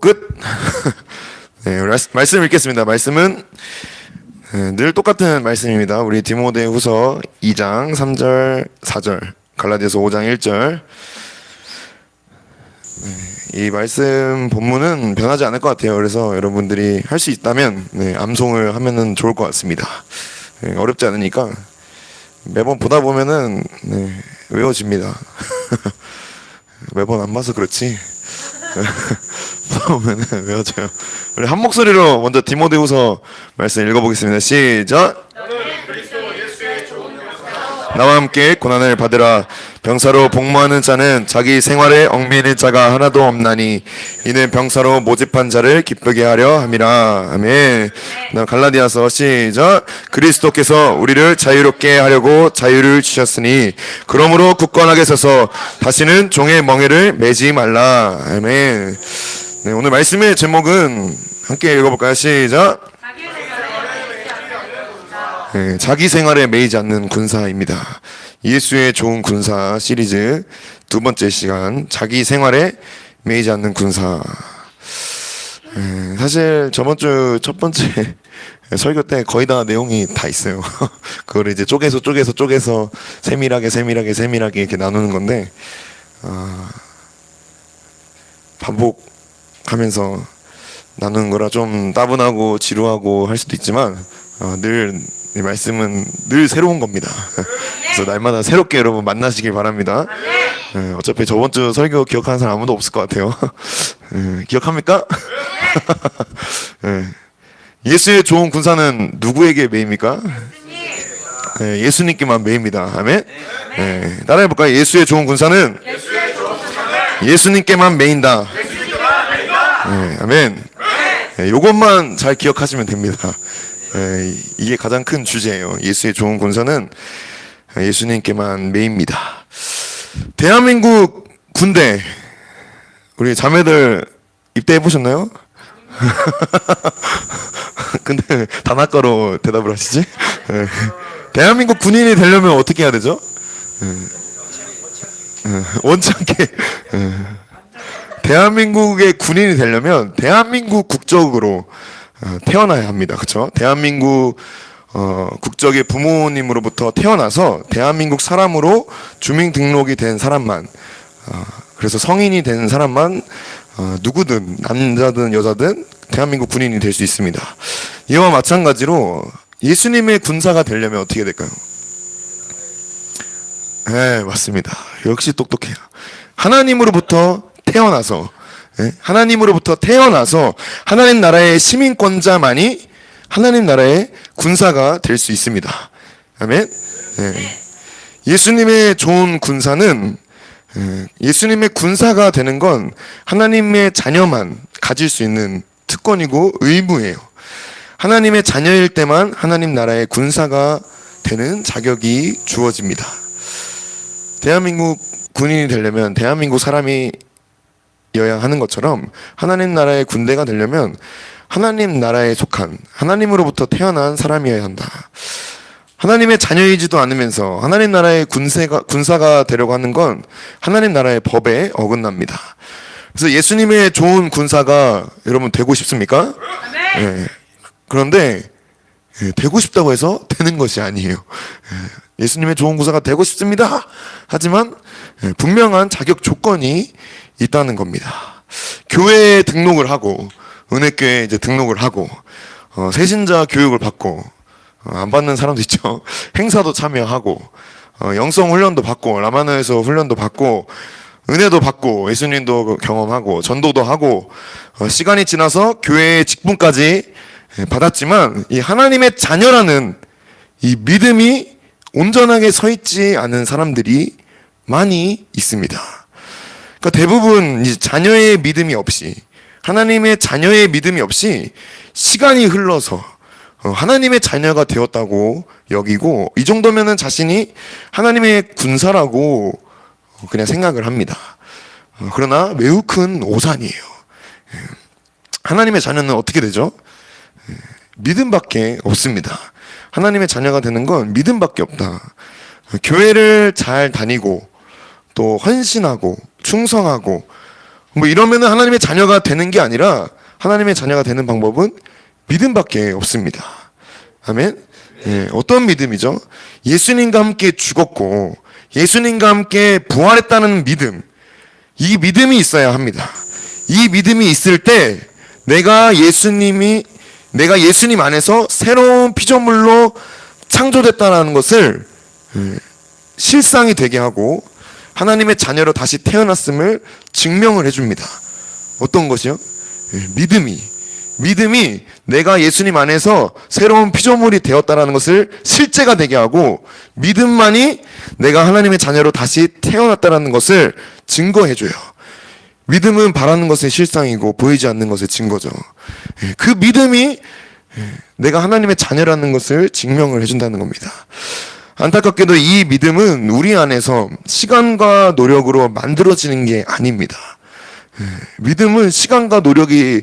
끝. 네, 우리 말씀 읽겠습니다. 말씀은 늘 똑같은 말씀입니다. 우리 디모데후서 2장 3절 4절, 갈라디아서 5장 1절. 이 말씀 본문은 변하지 않을 것 같아요. 그래서 여러분들이 할 수 있다면 암송을 하면은 좋을 것 같습니다. 어렵지 않으니까 매번 보다 보면은 외워집니다. 매번 안 봐서 그렇지. 보면은 외워져요. 우리 한 목소리로 먼저 디모데후서 말씀 읽어보겠습니다. 시작. 나와 함께 고난을 받으라. 병사로 복무하는 자는 자기 생활에 얽매이는 자가 하나도 없나니 이는 병사로 모집한 자를 기쁘게 하려 함이라. 아멘. 갈라디아서 시작. 그리스도께서 우리를 자유롭게 하려고 자유를 주셨으니 그러므로 굳건하게 서서 다시는 종의 멍에를 매지 말라. 아멘. 네, 오늘 말씀의 제목은 함께 읽어볼까요? 시작. 네, 자기 생활에 매이지 않는 군사입니다. 예수의 좋은 군사 시리즈 두 번째 시간, 자기 생활에 매이지 않는 군사. 사실 저번 주 첫 번째 설교 때 거의 다 내용이 다 있어요. 그걸 이제 쪼개서 세밀하게 이렇게 나누는 건데, 반복하면서 나누는 거라 좀 따분하고 지루하고 할 수도 있지만, 이 말씀은 늘 새로운 겁니다. 그래서 날마다 새롭게 여러분 만나시길 바랍니다. 어차피 저번 주 설교 기억하는 사람 아무도 없을 것 같아요. 기억합니까? 예수의 좋은 군사는 누구에게 매입니까? 예수님께만 매입니다. 아멘. 따라해볼까요? 예수의 좋은 군사는 예수님께만 매인다. 아멘. 요것만 잘 기억하시면 됩니다. 이게 가장 큰 주제예요. 예수의 좋은 군사는 예수님께만 매입니다. 대한민국 군대, 우리 자매들 입대해 보셨나요? 근데 단아까로 대답을 하시지? 대한민국 군인이 되려면 어떻게 해야 되죠? 원치 않게 대한민국의 군인이 되려면 대한민국 국적으로 태어나야 합니다. 그렇죠? 대한민국 국적의 부모님으로부터 태어나서 대한민국 사람으로 주민등록이 된 사람만, 그래서 성인이 된 사람만, 누구든 남자든 여자든 대한민국 군인이 될 수 있습니다. 이와 마찬가지로 예수님의 군사가 되려면 어떻게 될까요? 네, 맞습니다. 역시 똑똑해요. 하나님으로부터 태어나서 하나님 나라의 시민권자만이 하나님 나라의 군사가 될 수 있습니다. 아멘. 예수님의 좋은 군사는, 예수님의 군사가 되는 건 하나님의 자녀만 가질 수 있는 특권이고 의무예요. 하나님의 자녀일 때만 하나님 나라의 군사가 되는 자격이 주어집니다. 대한민국 군인이 되려면 대한민국 사람이 여야 하는 것처럼 하나님 나라의 군대가 되려면 하나님 나라에 속한, 하나님으로부터 태어난 사람이어야 한다. 하나님의 자녀이지도 않으면서 하나님 나라의 군사가 되려고 하는 건 하나님 나라의 법에 어긋납니다. 그래서 예수님의 좋은 군사가 여러분 되고 싶습니까? 그런데 되고 싶다고 해서 되는 것이 아니에요. 예수님의 좋은 군사가 되고 싶습니다. 하지만 분명한 자격 조건이 있다는 겁니다. 교회에 등록을 하고, 은혜교회에 이제 등록을 하고, 새신자 교육을 받고, 안 받는 사람도 있죠. 행사도 참여하고, 영성 훈련도 받고, 라마노에서 훈련도 받고, 은혜도 받고, 예수님도 경험하고, 전도도 하고, 시간이 지나서 교회의 직분까지 받았지만, 이 하나님의 자녀라는 이 믿음이 온전하게 서 있지 않은 사람들이 많이 있습니다. 그러니까 대부분 이제 자녀의 믿음이 없이, 하나님의 자녀의 믿음이 없이 시간이 흘러서 하나님의 자녀가 되었다고 여기고, 이 정도면은 자신이 하나님의 군사라고 그냥 생각을 합니다. 그러나 매우 큰 오산이에요. 하나님의 자녀는 어떻게 되죠? 믿음밖에 없습니다. 하나님의 자녀가 되는 건 믿음밖에 없다. 교회를 잘 다니고 또 헌신하고 충성하고 뭐 이러면은 하나님의 자녀가 되는 게 아니라 하나님의 자녀가 되는 방법은 믿음밖에 없습니다. 아멘. 예, 어떤 믿음이죠? 예수님과 함께 죽었고 예수님과 함께 부활했다는 믿음. 이 믿음이 있어야 합니다. 이 믿음이 있을 때 내가 예수님 안에서 새로운 피조물로 창조됐다는 것을 실상이 되게 하고 하나님의 자녀로 다시 태어났음을 증명을 해줍니다. 어떤 것이요? 믿음이 내가 예수님 안에서 새로운 피조물이 되었다는 것을 실제가 되게 하고 믿음만이 내가 하나님의 자녀로 다시 태어났다는 것을 증거해줘요. 믿음은 바라는 것의 실상이고 보이지 않는 것의 증거죠. 그 믿음이 내가 하나님의 자녀라는 것을 증명을 해준다는 겁니다. 안타깝게도 이 믿음은 우리 안에서 시간과 노력으로 만들어지는 게 아닙니다. 믿음은 시간과 노력이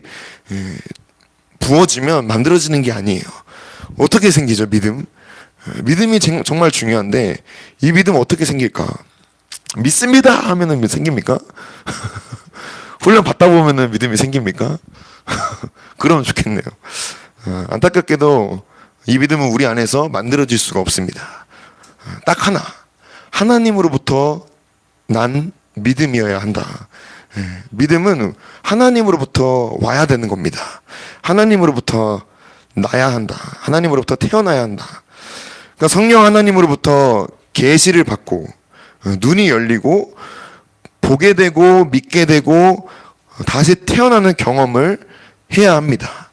부어지면 만들어지는 게 아니에요. 어떻게 생기죠, 믿음? 믿음이 정말 중요한데 이 믿음 어떻게 생길까? 믿습니다 하면은 생깁니까? 훈련 받다 보면은 믿음이 생깁니까? 그러면 좋겠네요. 안타깝게도 이 믿음은 우리 안에서 만들어질 수가 없습니다. 딱 하나님으로부터 난 믿음이어야 한다. 믿음은 하나님으로부터 와야 되는 겁니다. 하나님으로부터 나야 한다. 하나님으로부터 태어나야 한다. 그러니까 성령 하나님으로부터 계시를 받고 눈이 열리고 보게 되고 믿게 되고 다시 태어나는 경험을 해야 합니다.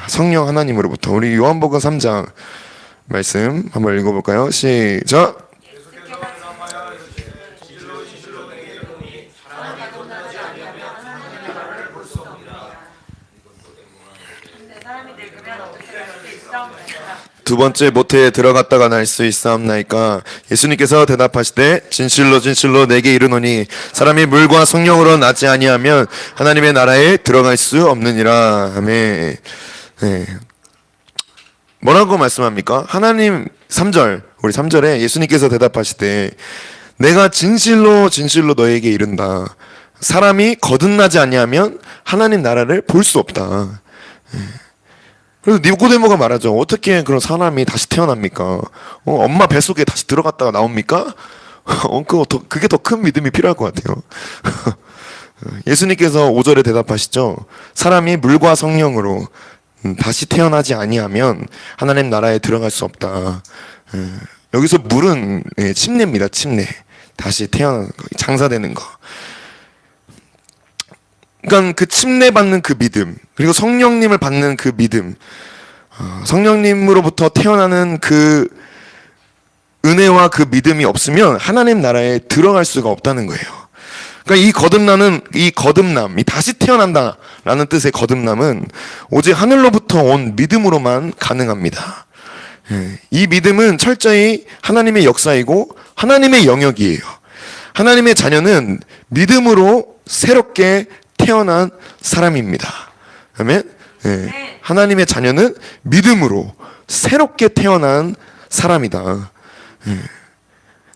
성령 하나님으로부터. 우리 요한복음 3장 말씀 한번 읽어볼까요? 시작. 두 번째 모태에 들어갔다가 날 수 있사옵나이까? 예수님께서 대답하시되 진실로 진실로 내게 이르노니 사람이 물과 성령으로 나지 아니하면 하나님의 나라에 들어갈 수 없느니라. 아멘. 네. 뭐라고 말씀합니까? 하나님 3절, 우리 3절에 예수님께서 대답하시되 내가 진실로 진실로 너에게 이른다. 사람이 거듭나지 아니하면 하나님 나라를 볼 수 없다. 그래서 니고데모가 말하죠. 어떻게 그런 사람이 다시 태어납니까? 엄마 뱃속에 다시 들어갔다가 나옵니까? 그게 더 큰 믿음이 필요할 것 같아요. 예수님께서 5절에 대답하시죠. 사람이 물과 성령으로 다시 태어나지 아니하면 하나님 나라에 들어갈 수 없다. 여기서 물은 침례입니다. 침례. 다시 태어나는 거, 장사되는 거. 그러니까 그 침례 받는 그 믿음, 그리고 성령님을 받는 그 믿음, 성령님으로부터 태어나는 그 은혜와 그 믿음이 없으면 하나님 나라에 들어갈 수가 없다는 거예요. 그러니까 이 거듭남, 이 다시 태어난다라는 뜻의 거듭남은 오직 하늘로부터 온 믿음으로만 가능합니다. 이 믿음은 철저히 하나님의 역사이고 하나님의 영역이에요. 하나님의 자녀는 믿음으로 새롭게 태어난 사람입니다. 아멘. 네. 하나님의 자녀는 믿음으로 새롭게 태어난 사람이다.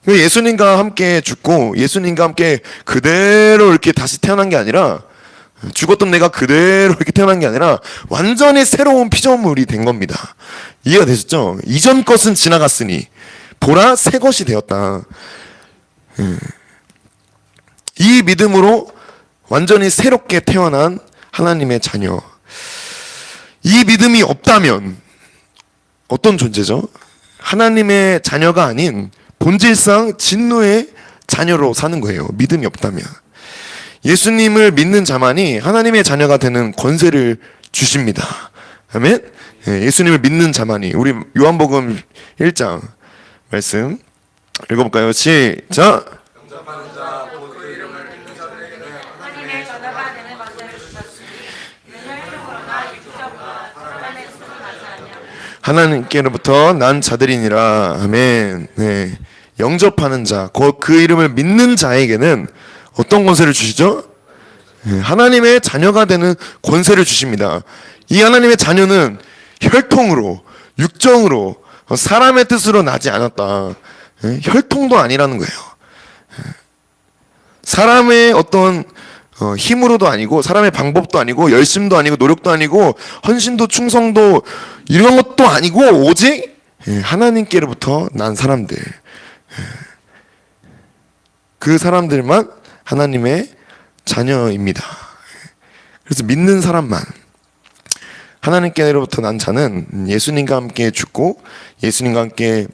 예수님과 함께 죽고 예수님과 함께 그대로 이렇게 다시 태어난 게 아니라 죽었던 내가 그대로 이렇게 태어난 게 아니라 완전히 새로운 피조물이 된 겁니다. 이해가 되셨죠? 이전 것은 지나갔으니 보라 새 것이 되었다. 이 믿음으로 완전히 새롭게 태어난 하나님의 자녀. 이 믿음이 없다면 어떤 존재죠? 하나님의 자녀가 아닌 본질상 진노의 자녀로 사는 거예요. 믿음이 없다면. 예수님을 믿는 자만이 하나님의 자녀가 되는 권세를 주십니다. 아멘? 예수님을 믿는 자만이. 우리 요한복음 1장 말씀 읽어볼까요? 시작! 하나님께로부터 난 자들이니라. 아멘. 네. 영접하는 자, 그 이름을 믿는 자에게는 어떤 권세를 주시죠? 하나님의 자녀가 되는 권세를 주십니다. 이 하나님의 자녀는 혈통으로, 육정으로, 사람의 뜻으로 나지 않았다. 혈통도 아니라는 거예요. 사람의 어떤 힘으로도 아니고 사람의 방법도 아니고 열심도 아니고 노력도 아니고 헌신도 충성도 이런 것도 아니고 오직 하나님께로부터 난 사람들, 그 사람들만 하나님의 자녀입니다. 그래서 믿는 사람만, 하나님께로부터 난 자는 예수님과 함께 죽고 예수님과 함께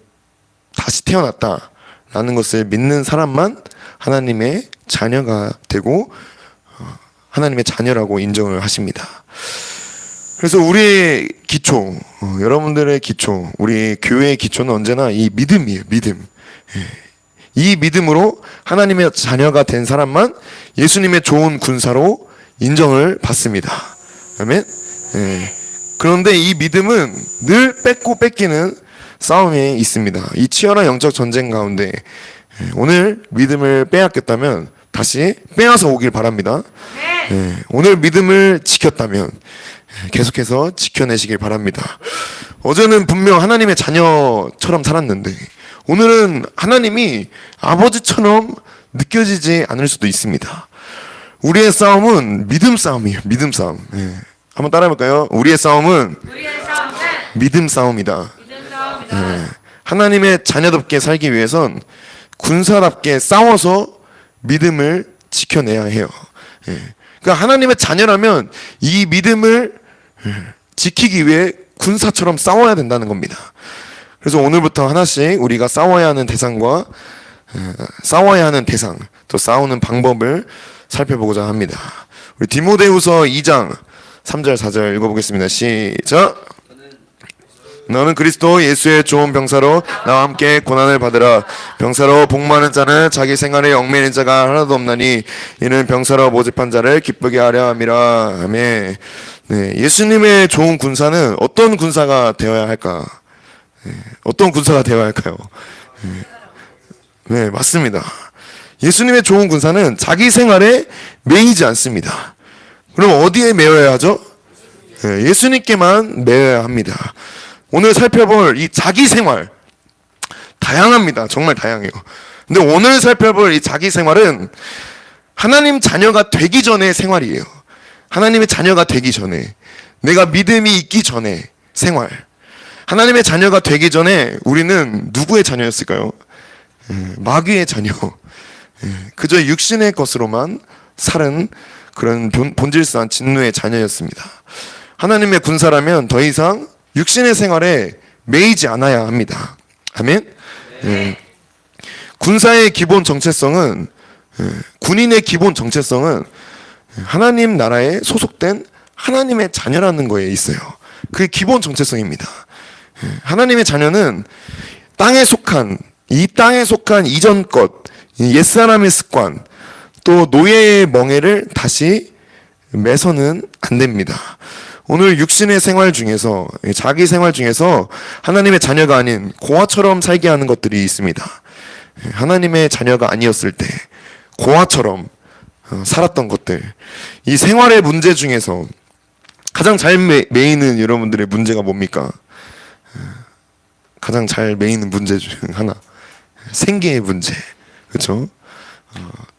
다시 태어났다라는 것을 믿는 사람만 하나님의 자녀가 되고 하나님의 자녀라고 인정을 하십니다. 그래서 우리의 기초, 여러분들의 기초, 우리 교회의 기초는 언제나 이 믿음이에요. 믿음. 이 믿음으로 하나님의 자녀가 된 사람만 예수님의 좋은 군사로 인정을 받습니다. 아멘. 그런데 이 믿음은 늘 뺏고 뺏기는 싸움에 있습니다. 이 치열한 영적 전쟁 가운데 오늘 믿음을 빼앗겼다면 다시 빼앗아 오길 바랍니다. 오늘 믿음을 지켰다면 계속해서 지켜내시길 바랍니다. 어제는 분명 하나님의 자녀처럼 살았는데 오늘은 하나님이 아버지처럼 느껴지지 않을 수도 있습니다. 우리의 싸움은 믿음 싸움이에요. 믿음 싸움. 한번 따라해볼까요? 우리의 싸움은 믿음 싸움이다. 하나님의 자녀답게 살기 위해선 군사답게 싸워서 믿음을 지켜내야 해요. 그러니까 하나님의 자녀라면 이 믿음을 지키기 위해 군사처럼 싸워야 된다는 겁니다. 그래서 오늘부터 하나씩 우리가 싸워야 하는 대상과 싸워야 하는 대상, 또 싸우는 방법을 살펴보고자 합니다. 우리 디모데후서 2장 3절 4절 읽어보겠습니다. 시작. 너는 그리스도 예수의 좋은 병사로 나와 함께 고난을 받으라. 병사로 복무하는 자는 자기 생활에 얽매이는 자가 하나도 없나니 이는 병사로 모집한 자를 기쁘게 하려 함이라. 아멘. 예수님의 좋은 군사는 어떤 군사가 되어야 할까? 어떤 군사가 되어야 할까요? 네, 맞습니다. 예수님의 좋은 군사는 자기 생활에 매이지 않습니다. 그럼 어디에 매여야 하죠? 예수님께만 매여야 합니다. 오늘 살펴볼 이 자기 생활 다양합니다. 정말 다양해요. 근데 오늘 살펴볼 이 자기 생활은 하나님 자녀가 되기 전의 생활이에요. 하나님의 자녀가 되기 전에, 내가 믿음이 있기 전에 생활. 하나님의 자녀가 되기 전에 우리는 누구의 자녀였을까요? 마귀의 자녀. 그저 육신의 것으로만 사는 그런 본질상 진노의 자녀였습니다. 하나님의 군사라면 더 이상 육신의 생활에 매이지 않아야 합니다. 아멘? 군사의 기본 정체성은, 군인의 기본 정체성은 하나님 나라에 소속된 하나님의 자녀라는 거에 있어요. 그게 기본 정체성입니다. 하나님의 자녀는 이 땅에 속한 이전 것, 옛사람의 습관, 또 노예의 멍에를 다시 매서는 안 됩니다. 오늘 육신의 생활 중에서, 자기 생활 중에서 하나님의 자녀가 아닌 고아처럼 살게 하는 것들이 있습니다. 하나님의 자녀가 아니었을 때 고아처럼 살았던 것들, 이 생활의 문제 중에서 가장 잘 매이는 여러분들의 문제가 뭡니까? 가장 잘 매이는 문제 중 하나, 생계의 문제, 그렇죠?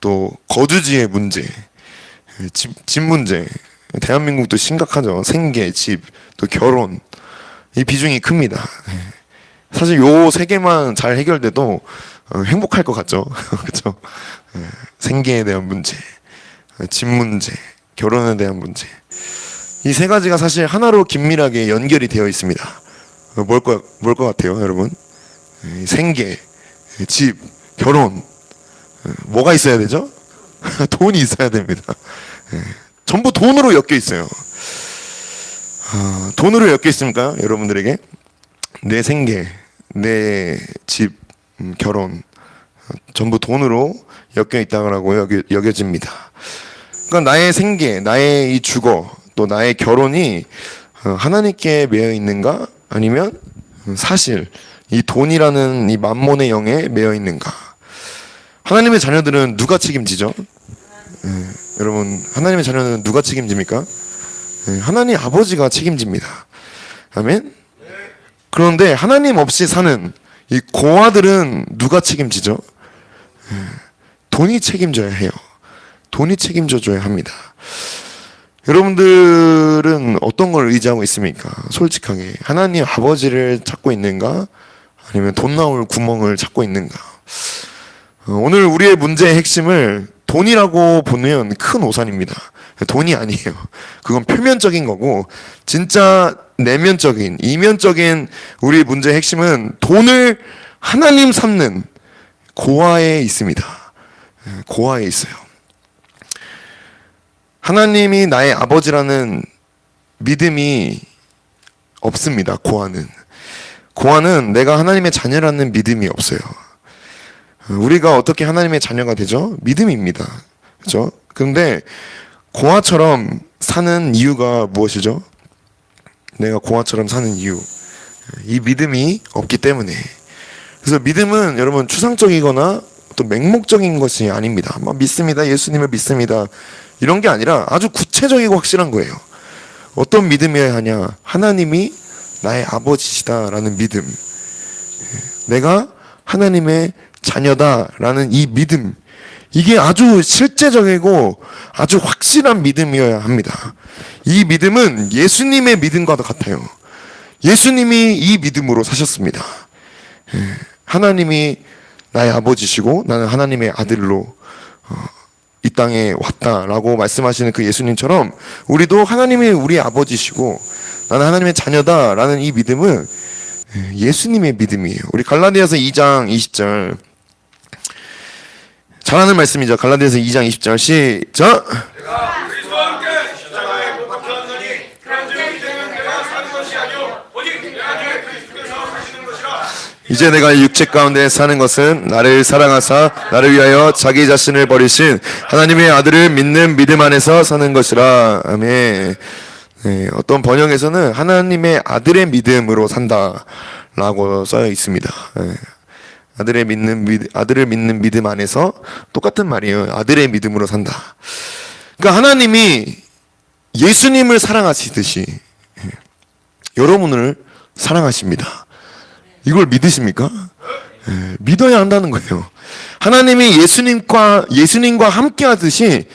또 거주지의 문제, 집 문제. 대한민국도 심각하죠. 생계, 집, 또 결혼, 이 비중이 큽니다. 사실 요 세 개만 잘 해결돼도 행복할 것 같죠. 그렇죠? 생계에 대한 문제, 집 문제, 결혼에 대한 문제. 이 세 가지가 사실 하나로 긴밀하게 연결이 되어 있습니다. 뭘 것 같아요, 여러분? 생계, 집, 결혼. 뭐가 있어야 되죠? 돈이 있어야 됩니다. 전부 돈으로 엮여 있어요. 돈으로 엮여 있습니까? 여러분들에게? 내 생계, 내 집, 결혼, 전부 돈으로 엮여 있다고 여겨집니다. 그러니까 나의 생계, 나의 이 주거, 또 나의 결혼이 하나님께 매여 있는가? 아니면 사실 이 돈이라는 이 만몬의 영에 매여 있는가? 하나님의 자녀들은 누가 책임지죠? 여러분, 하나님의 자녀는 누가 책임집니까? 하나님 아버지가 책임집니다. 아멘? 그런데 하나님 없이 사는 이 고아들은 누가 책임지죠? 돈이 책임져야 해요. 돈이 책임져 줘야 합니다. 여러분들은 어떤 걸 의지하고 있습니까? 솔직하게 하나님 아버지를 찾고 있는가? 아니면 돈 나올 구멍을 찾고 있는가? 오늘 우리의 문제의 핵심을 돈이라고 보면 큰 오산입니다. 돈이 아니에요. 그건 표면적인 거고 진짜 내면적인 이면적인 우리의 문제의 핵심은 돈을 하나님 삼는 고아에 있습니다. 고아에 있어요. 하나님이 나의 아버지라는 믿음이 없습니다. 고아는 내가 하나님의 자녀라는 믿음이 없어요. 우리가 어떻게 하나님의 자녀가 되죠? 믿음입니다. 그렇죠? 그런데 고아처럼 사는 이유가 무엇이죠? 내가 고아처럼 사는 이유. 이 믿음이 없기 때문에. 그래서 믿음은 여러분 추상적이거나 또 맹목적인 것이 아닙니다. 믿습니다. 예수님을 믿습니다. 이런 게 아니라 아주 구체적이고 확실한 거예요. 어떤 믿음이어야 하냐? 하나님이 나의 아버지시다라는 믿음. 내가 하나님의 자녀다라는 이 믿음. 이게 아주 실제적이고 아주 확실한 믿음이어야 합니다. 이 믿음은 예수님의 믿음과도 같아요. 예수님이 이 믿음으로 사셨습니다. 하나님이 나의 아버지시고 나는 하나님의 아들로 이 땅에 왔다라고 말씀하시는 그 예수님처럼 우리도 하나님이 우리 아버지시고 나는 하나님의 자녀다라는 이 믿음은 예수님의 믿음이에요. 우리 갈라디아서 2장 20절 잘하는 말씀이죠. 갈라디아서 2장 20절 시작. 내가 그리스도와 함께 십자가에 못 박혔느니 그런즉 이제는 내가 사는 것이 아니요 오직 내 안에 그리스도께서 사시는 것이라. 이제 내가 육체 가운데 사는 것은 나를 사랑하사 나를 위하여 자기 자신을 버리신 하나님의 아들을 믿는 믿음 안에서 사는 것이라. 아멘. 네, 어떤 번역에서는 하나님의 아들의 믿음으로 산다라고 써여 있습니다. 네. 아들을 믿는 믿음 안에서 똑같은 말이에요. 아들의 믿음으로 산다. 그러니까 하나님이 예수님을 사랑하시듯이 여러분을 사랑하십니다. 이걸 믿으십니까? 믿어야 한다는 거예요. 하나님이 예수님과 함께 하듯이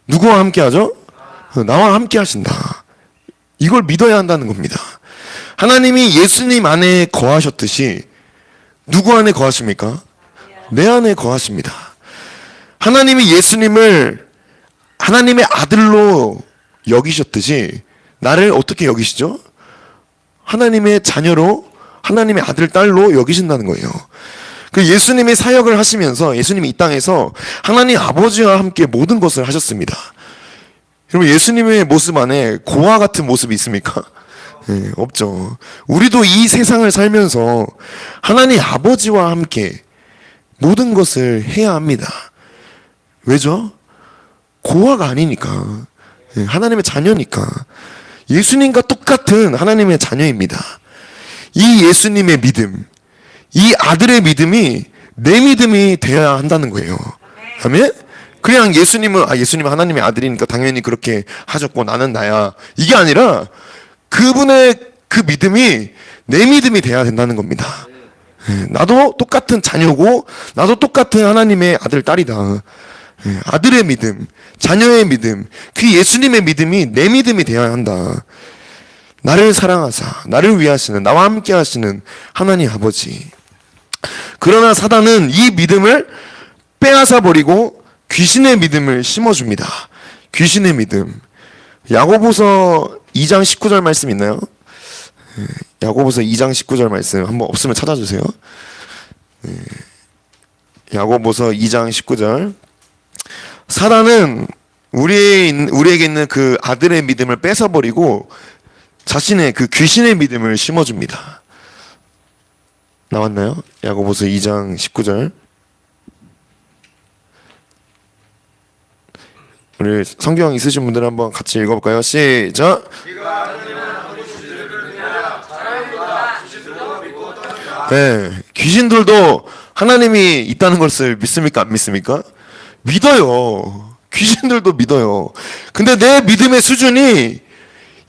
누구와 함께 하죠? 나와 함께 하신다. 이걸 믿어야 한다는 겁니다. 하나님이 예수님 안에 거하셨듯이 누구 안에 거하십니까? 내 안에 거하십니다. 하나님이 예수님을 하나님의 아들로 여기셨듯이 나를 어떻게 여기시죠? 하나님의 자녀로 하나님의 아들, 딸로 여기신다는 거예요. 그 예수님이 사역을 하시면서 예수님이 이 땅에서 하나님 아버지와 함께 모든 것을 하셨습니다. 여러분 예수님의 모습 안에 고아 같은 모습이 있습니까? 네, 없죠. 우리도 이 세상을 살면서 하나님 아버지와 함께 모든 것을 해야 합니다. 왜죠? 고아가 아니니까. 네, 하나님의 자녀니까. 예수님과 똑같은 하나님의 자녀입니다. 이 예수님의 믿음, 이 아들의 믿음이 내 믿음이 되어야 한다는 거예요. 아멘? 그냥 예수님은 하나님의 아들이니까 당연히 그렇게 하셨고 나는 나야. 이게 아니라 그분의 그 믿음이 내 믿음이 돼야 된다는 겁니다. 나도 똑같은 자녀고 나도 똑같은 하나님의 아들, 딸이다. 아들의 믿음, 자녀의 믿음, 그 예수님의 믿음이 내 믿음이 되어야 한다. 나를 사랑하사 나를 위하시는 나와 함께 하시는 하나님 아버지. 그러나 사단은 이 믿음을 빼앗아 버리고 귀신의 믿음을 심어줍니다. 귀신의 믿음. 야고보서 2장 19절 말씀 있나요? 야고보서 2장 19절 말씀 한번 없으면 찾아주세요. 야고보서 2장 19절. 사단은 우리에게 있는 그 아들의 믿음을 뺏어버리고 자신의 그 귀신의 믿음을 심어줍니다. 나왔나요? 야고보서 2장 19절. 우리 성경 있으신 분들 한번 같이 읽어볼까요? 시작. 네, 귀신들도 하나님이 있다는 것을 믿습니까? 안 믿습니까? 믿어요. 귀신들도 믿어요. 근데 내 믿음의 수준이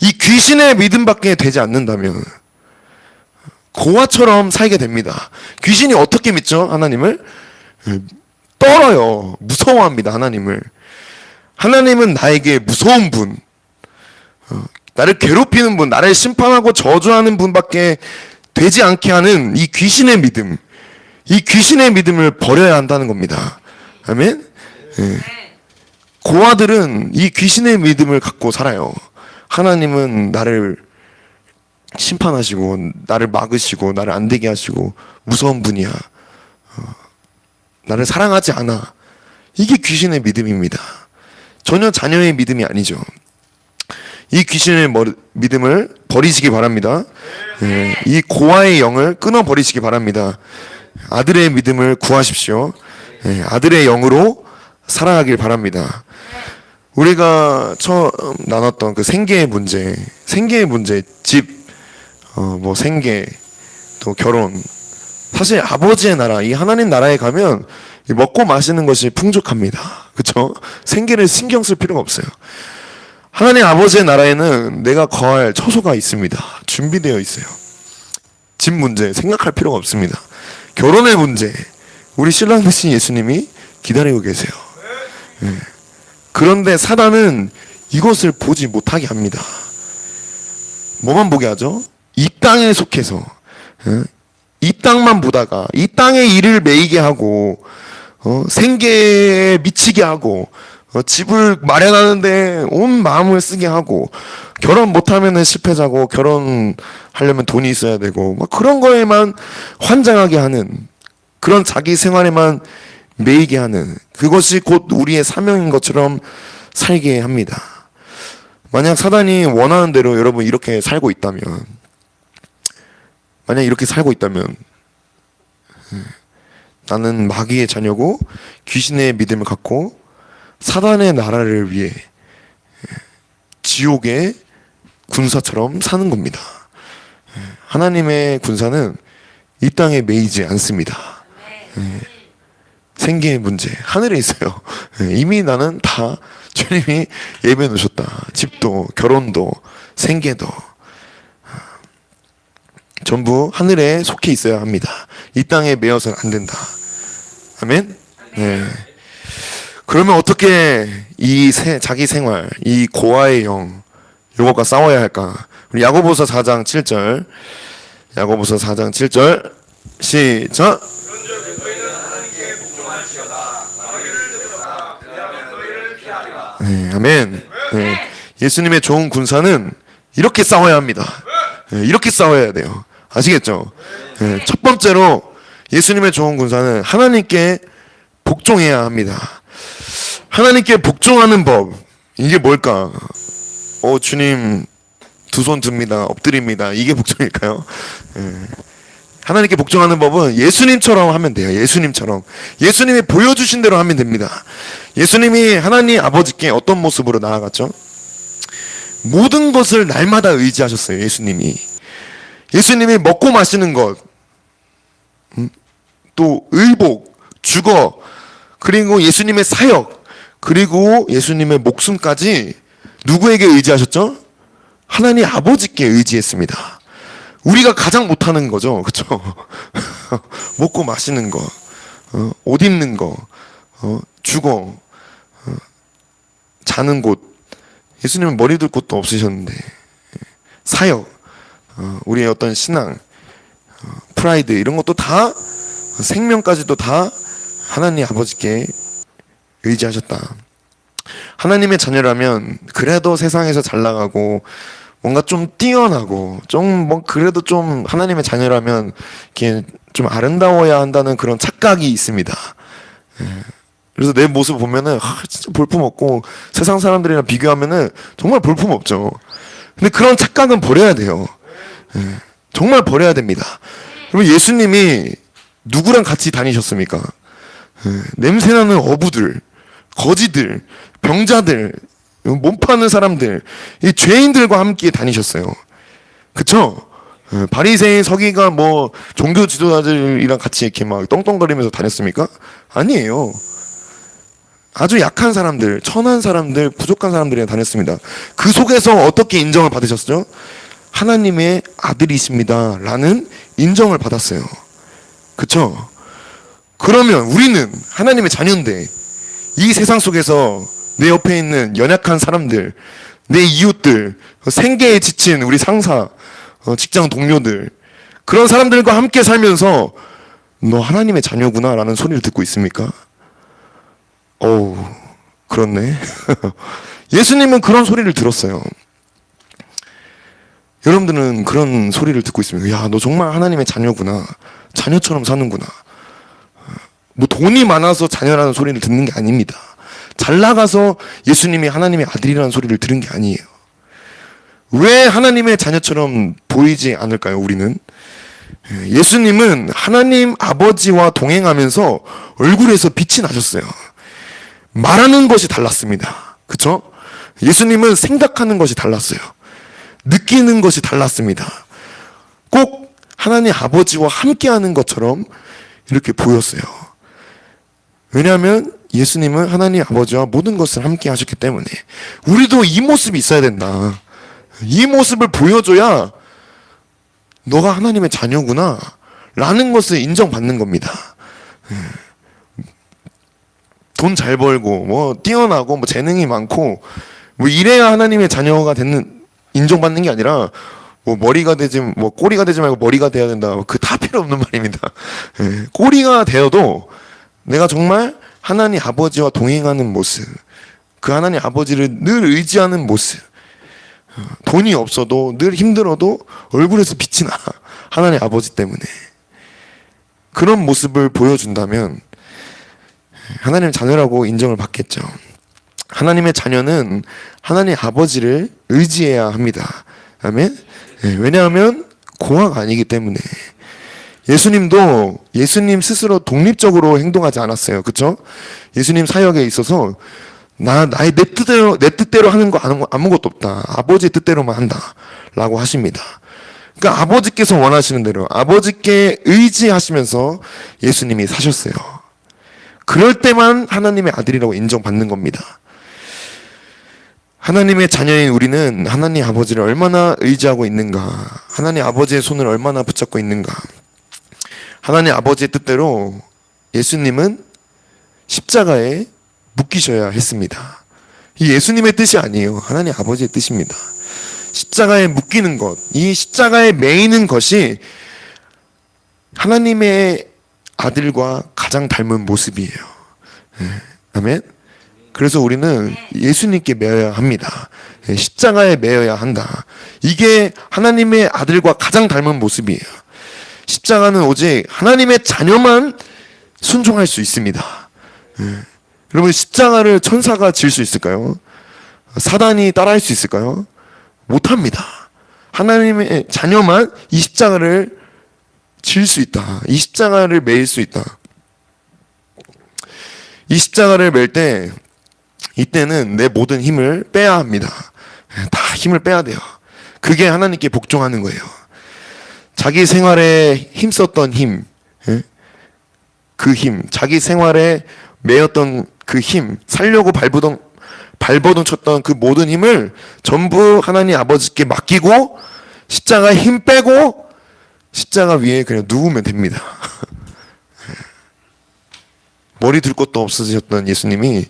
이 귀신의 믿음밖에 되지 않는다면 고아처럼 살게 됩니다. 귀신이 어떻게 믿죠? 하나님을? 떨어요. 무서워합니다. 하나님을. 하나님은 나에게 무서운 분, 나를 괴롭히는 분, 나를 심판하고 저주하는 분밖에 되지 않게 하는 이 귀신의 믿음, 이 귀신의 믿음을 버려야 한다는 겁니다. 아멘? 예. 고아들은 이 귀신의 믿음을 갖고 살아요. 하나님은 나를 심판하시고 나를 막으시고 나를 안 되게 하시고 무서운 분이야. 나를 사랑하지 않아. 이게 귀신의 믿음입니다. 전혀 자녀의 믿음이 아니죠. 이 귀신의 믿음을 버리시기 바랍니다. 예, 이 고아의 영을 끊어버리시기 바랍니다. 아들의 믿음을 구하십시오. 예, 아들의 영으로 살아가길 바랍니다. 우리가 처음 나눴던 그 생계의 문제, 집, 뭐 생계, 또 결혼. 사실 아버지의 나라, 이 하나님 나라에 가면 먹고 마시는 것이 풍족합니다. 그쵸? 생계를 신경 쓸 필요가 없어요. 하나님 아버지의 나라에는 내가 거할 처소가 있습니다. 준비되어 있어요. 집 문제 생각할 필요가 없습니다. 결혼의 문제, 우리 신랑 되신 예수님이 기다리고 계세요. 예. 그런데 사단은 이것을 보지 못하게 합니다. 뭐만 보게 하죠? 이 땅에 속해서, 예? 이 땅만 보다가 이 땅의 일을 매이게 하고 생계에 미치게 하고 집을 마련하는데 온 마음을 쓰게 하고 결혼 못하면은 실패자고 결혼하려면 돈이 있어야 되고 막 그런 거에만 환장하게 하는 그런 자기 생활에만 매이게 하는 그것이 곧 우리의 사명인 것처럼 살게 합니다. 만약 사단이 원하는 대로 여러분 이렇게 살고 있다면 나는 마귀의 자녀고 귀신의 믿음을 갖고 사단의 나라를 위해 지옥의 군사처럼 사는 겁니다. 하나님의 군사는 이 땅에 매이지 않습니다. 생계의 문제 하늘에 있어요. 이미 나는 다 주님이 예배해 놓으셨다. 집도 결혼도 생계도 전부 하늘에 속해 있어야 합니다. 이 땅에 매여서는 안 된다. 아멘? 네. 그러면 어떻게 이 자기 생활, 이 고아의 영, 이것과 싸워야 할까? 우리 야고보서 4장 7절. 야고보서 4장 7절. 시작. 네, 아멘. 네. 예수님의 좋은 군사는 이렇게 싸워야 합니다. 네, 이렇게 싸워야 돼요. 아시겠죠? 네, 첫 번째로 예수님의 좋은 군사는 하나님께 복종해야 합니다. 하나님께 복종하는 법. 이게 뭘까? 주님 두 손 듭니다. 엎드립니다. 이게 복종일까요? 하나님께 복종하는 법은 예수님처럼 하면 돼요. 예수님처럼. 예수님이 보여주신 대로 하면 됩니다. 예수님이 하나님 아버지께 어떤 모습으로 나아갔죠? 모든 것을 날마다 의지하셨어요. 예수님이 먹고 마시는 것, 또 의복, 주거, 그리고 예수님의 사역, 그리고 예수님의 목숨까지 누구에게 의지하셨죠? 하나님 아버지께 의지했습니다. 우리가 가장 못하는 거죠. 그쵸? 먹고 마시는 거, 옷 입는 거, 주거, 자는 곳. 예수님은 머리 둘 곳도 없으셨는데 사역, 우리의 어떤 신앙, 프라이드 이런 것도 다 생명까지도 다 하나님 아버지께 의지하셨다. 하나님의 자녀라면 그래도 세상에서 잘 나가고 뭔가 좀 뛰어나고 좀 뭐 그래도 좀 하나님의 자녀라면 이렇게 좀 아름다워야 한다는 그런 착각이 있습니다. 그래서 내 모습 보면은 진짜 볼품없고 세상 사람들이랑 비교하면은 정말 볼품없죠. 근데 그런 착각은 버려야 돼요. 정말 버려야 됩니다. 그리고 예수님이 누구랑 같이 다니셨습니까? 냄새나는 어부들, 거지들, 병자들, 몸 파는 사람들, 이 죄인들과 함께 다니셨어요. 그쵸? 바리새인 서기가 뭐 종교 지도자들이랑 같이 이렇게 막 떵떵거리면서 다녔습니까? 아니에요. 아주 약한 사람들, 천한 사람들, 부족한 사람들이랑 다녔습니다. 그 속에서 어떻게 인정을 받으셨죠? 하나님의 아들이십니다 라는 인정을 받았어요. 그쵸? 그러면 우리는 하나님의 자녀인데 이 세상 속에서 내 옆에 있는 연약한 사람들, 내 이웃들, 생계에 지친 우리 상사, 직장 동료들, 그런 사람들과 함께 살면서 너 하나님의 자녀구나 라는 소리를 듣고 있습니까? 어우, 그렇네. 예수님은 그런 소리를 들었어요. 여러분들은 그런 소리를 듣고 있습니까? 야, 너 정말 하나님의 자녀구나. 자녀처럼 사는구나. 뭐 돈이 많아서 자녀라는 소리를 듣는 게 아닙니다. 잘 나가서 예수님이 하나님의 아들이라는 소리를 들은 게 아니에요. 왜 하나님의 자녀처럼 보이지 않을까요, 우리는? 예수님은 하나님 아버지와 동행하면서 얼굴에서 빛이 나셨어요. 말하는 것이 달랐습니다. 그쵸? 예수님은 생각하는 것이 달랐어요. 느끼는 것이 달랐습니다. 꼭 하나님 아버지와 함께하는 것처럼 이렇게 보였어요. 왜냐하면 예수님은 하나님 아버지와 모든 것을 함께 하셨기 때문에 우리도 이 모습이 있어야 된다. 이 모습을 보여줘야 너가 하나님의 자녀구나 라는 것을 인정받는 겁니다. 돈 잘 벌고 뭐 뛰어나고 뭐 재능이 많고 뭐 이래야 하나님의 자녀가 되는 인정받는 게 아니라 뭐 머리가 되지 뭐 꼬리가 되지 말고 머리가 돼야 된다. 그 다 필요 없는 말입니다. 꼬리가 되어도 내가 정말 하나님 아버지와 동행하는 모습, 그 하나님 아버지를 늘 의지하는 모습, 돈이 없어도 늘 힘들어도 얼굴에서 빛이 나. 하나님 아버지 때문에. 그런 모습을 보여준다면 하나님의 자녀라고 인정을 받겠죠. 하나님의 자녀는 하나님 아버지를 의지해야 합니다. 아멘. 왜냐하면 공화가 아니기 때문에. 예수님도 예수님 스스로 독립적으로 행동하지 않았어요. 그렇죠? 예수님 사역에 있어서 나의 내 뜻대로 하는 거 아무것도 없다. 아버지의 뜻대로만 한다라고 하십니다. 그러니까 아버지께서 원하시는 대로 아버지께 의지하시면서 예수님이 사셨어요. 그럴 때만 하나님의 아들이라고 인정받는 겁니다. 하나님의 자녀인 우리는 하나님 아버지를 얼마나 의지하고 있는가, 하나님 아버지의 손을 얼마나 붙잡고 있는가. 하나님 아버지의 뜻대로 예수님은 십자가에 묶이셔야 했습니다. 이 예수님의 뜻이 아니에요. 하나님 아버지의 뜻입니다. 십자가에 묶이는 것, 이 십자가에 매이는 것이 하나님의 아들과 가장 닮은 모습이에요. 아멘. 그래서 우리는 예수님께 매여야 합니다. 십자가에 매여야 한다. 이게 하나님의 아들과 가장 닮은 모습이에요. 십자가는 오직 하나님의 자녀만 순종할 수 있습니다. 여러분, 십자가를 천사가 질 수 있을까요? 사단이 따라할 수 있을까요? 못합니다. 하나님의 자녀만 이 십자가를 질 수 있다. 이 십자가를 매일 수 있다. 이 십자가를 멜 때 이때는 내 모든 힘을 빼야 합니다. 다 힘을 빼야 돼요. 그게 하나님께 복종하는 거예요. 자기 생활에 힘썼던 힘, 그 힘, 자기 생활에 매였던 그 힘, 살려고 발버둥 쳤던 그 모든 힘을 전부 하나님 아버지께 맡기고 십자가에 힘 빼고 십자가 위에 그냥 누우면 됩니다. 머리 둘 것도 없어지셨던 예수님이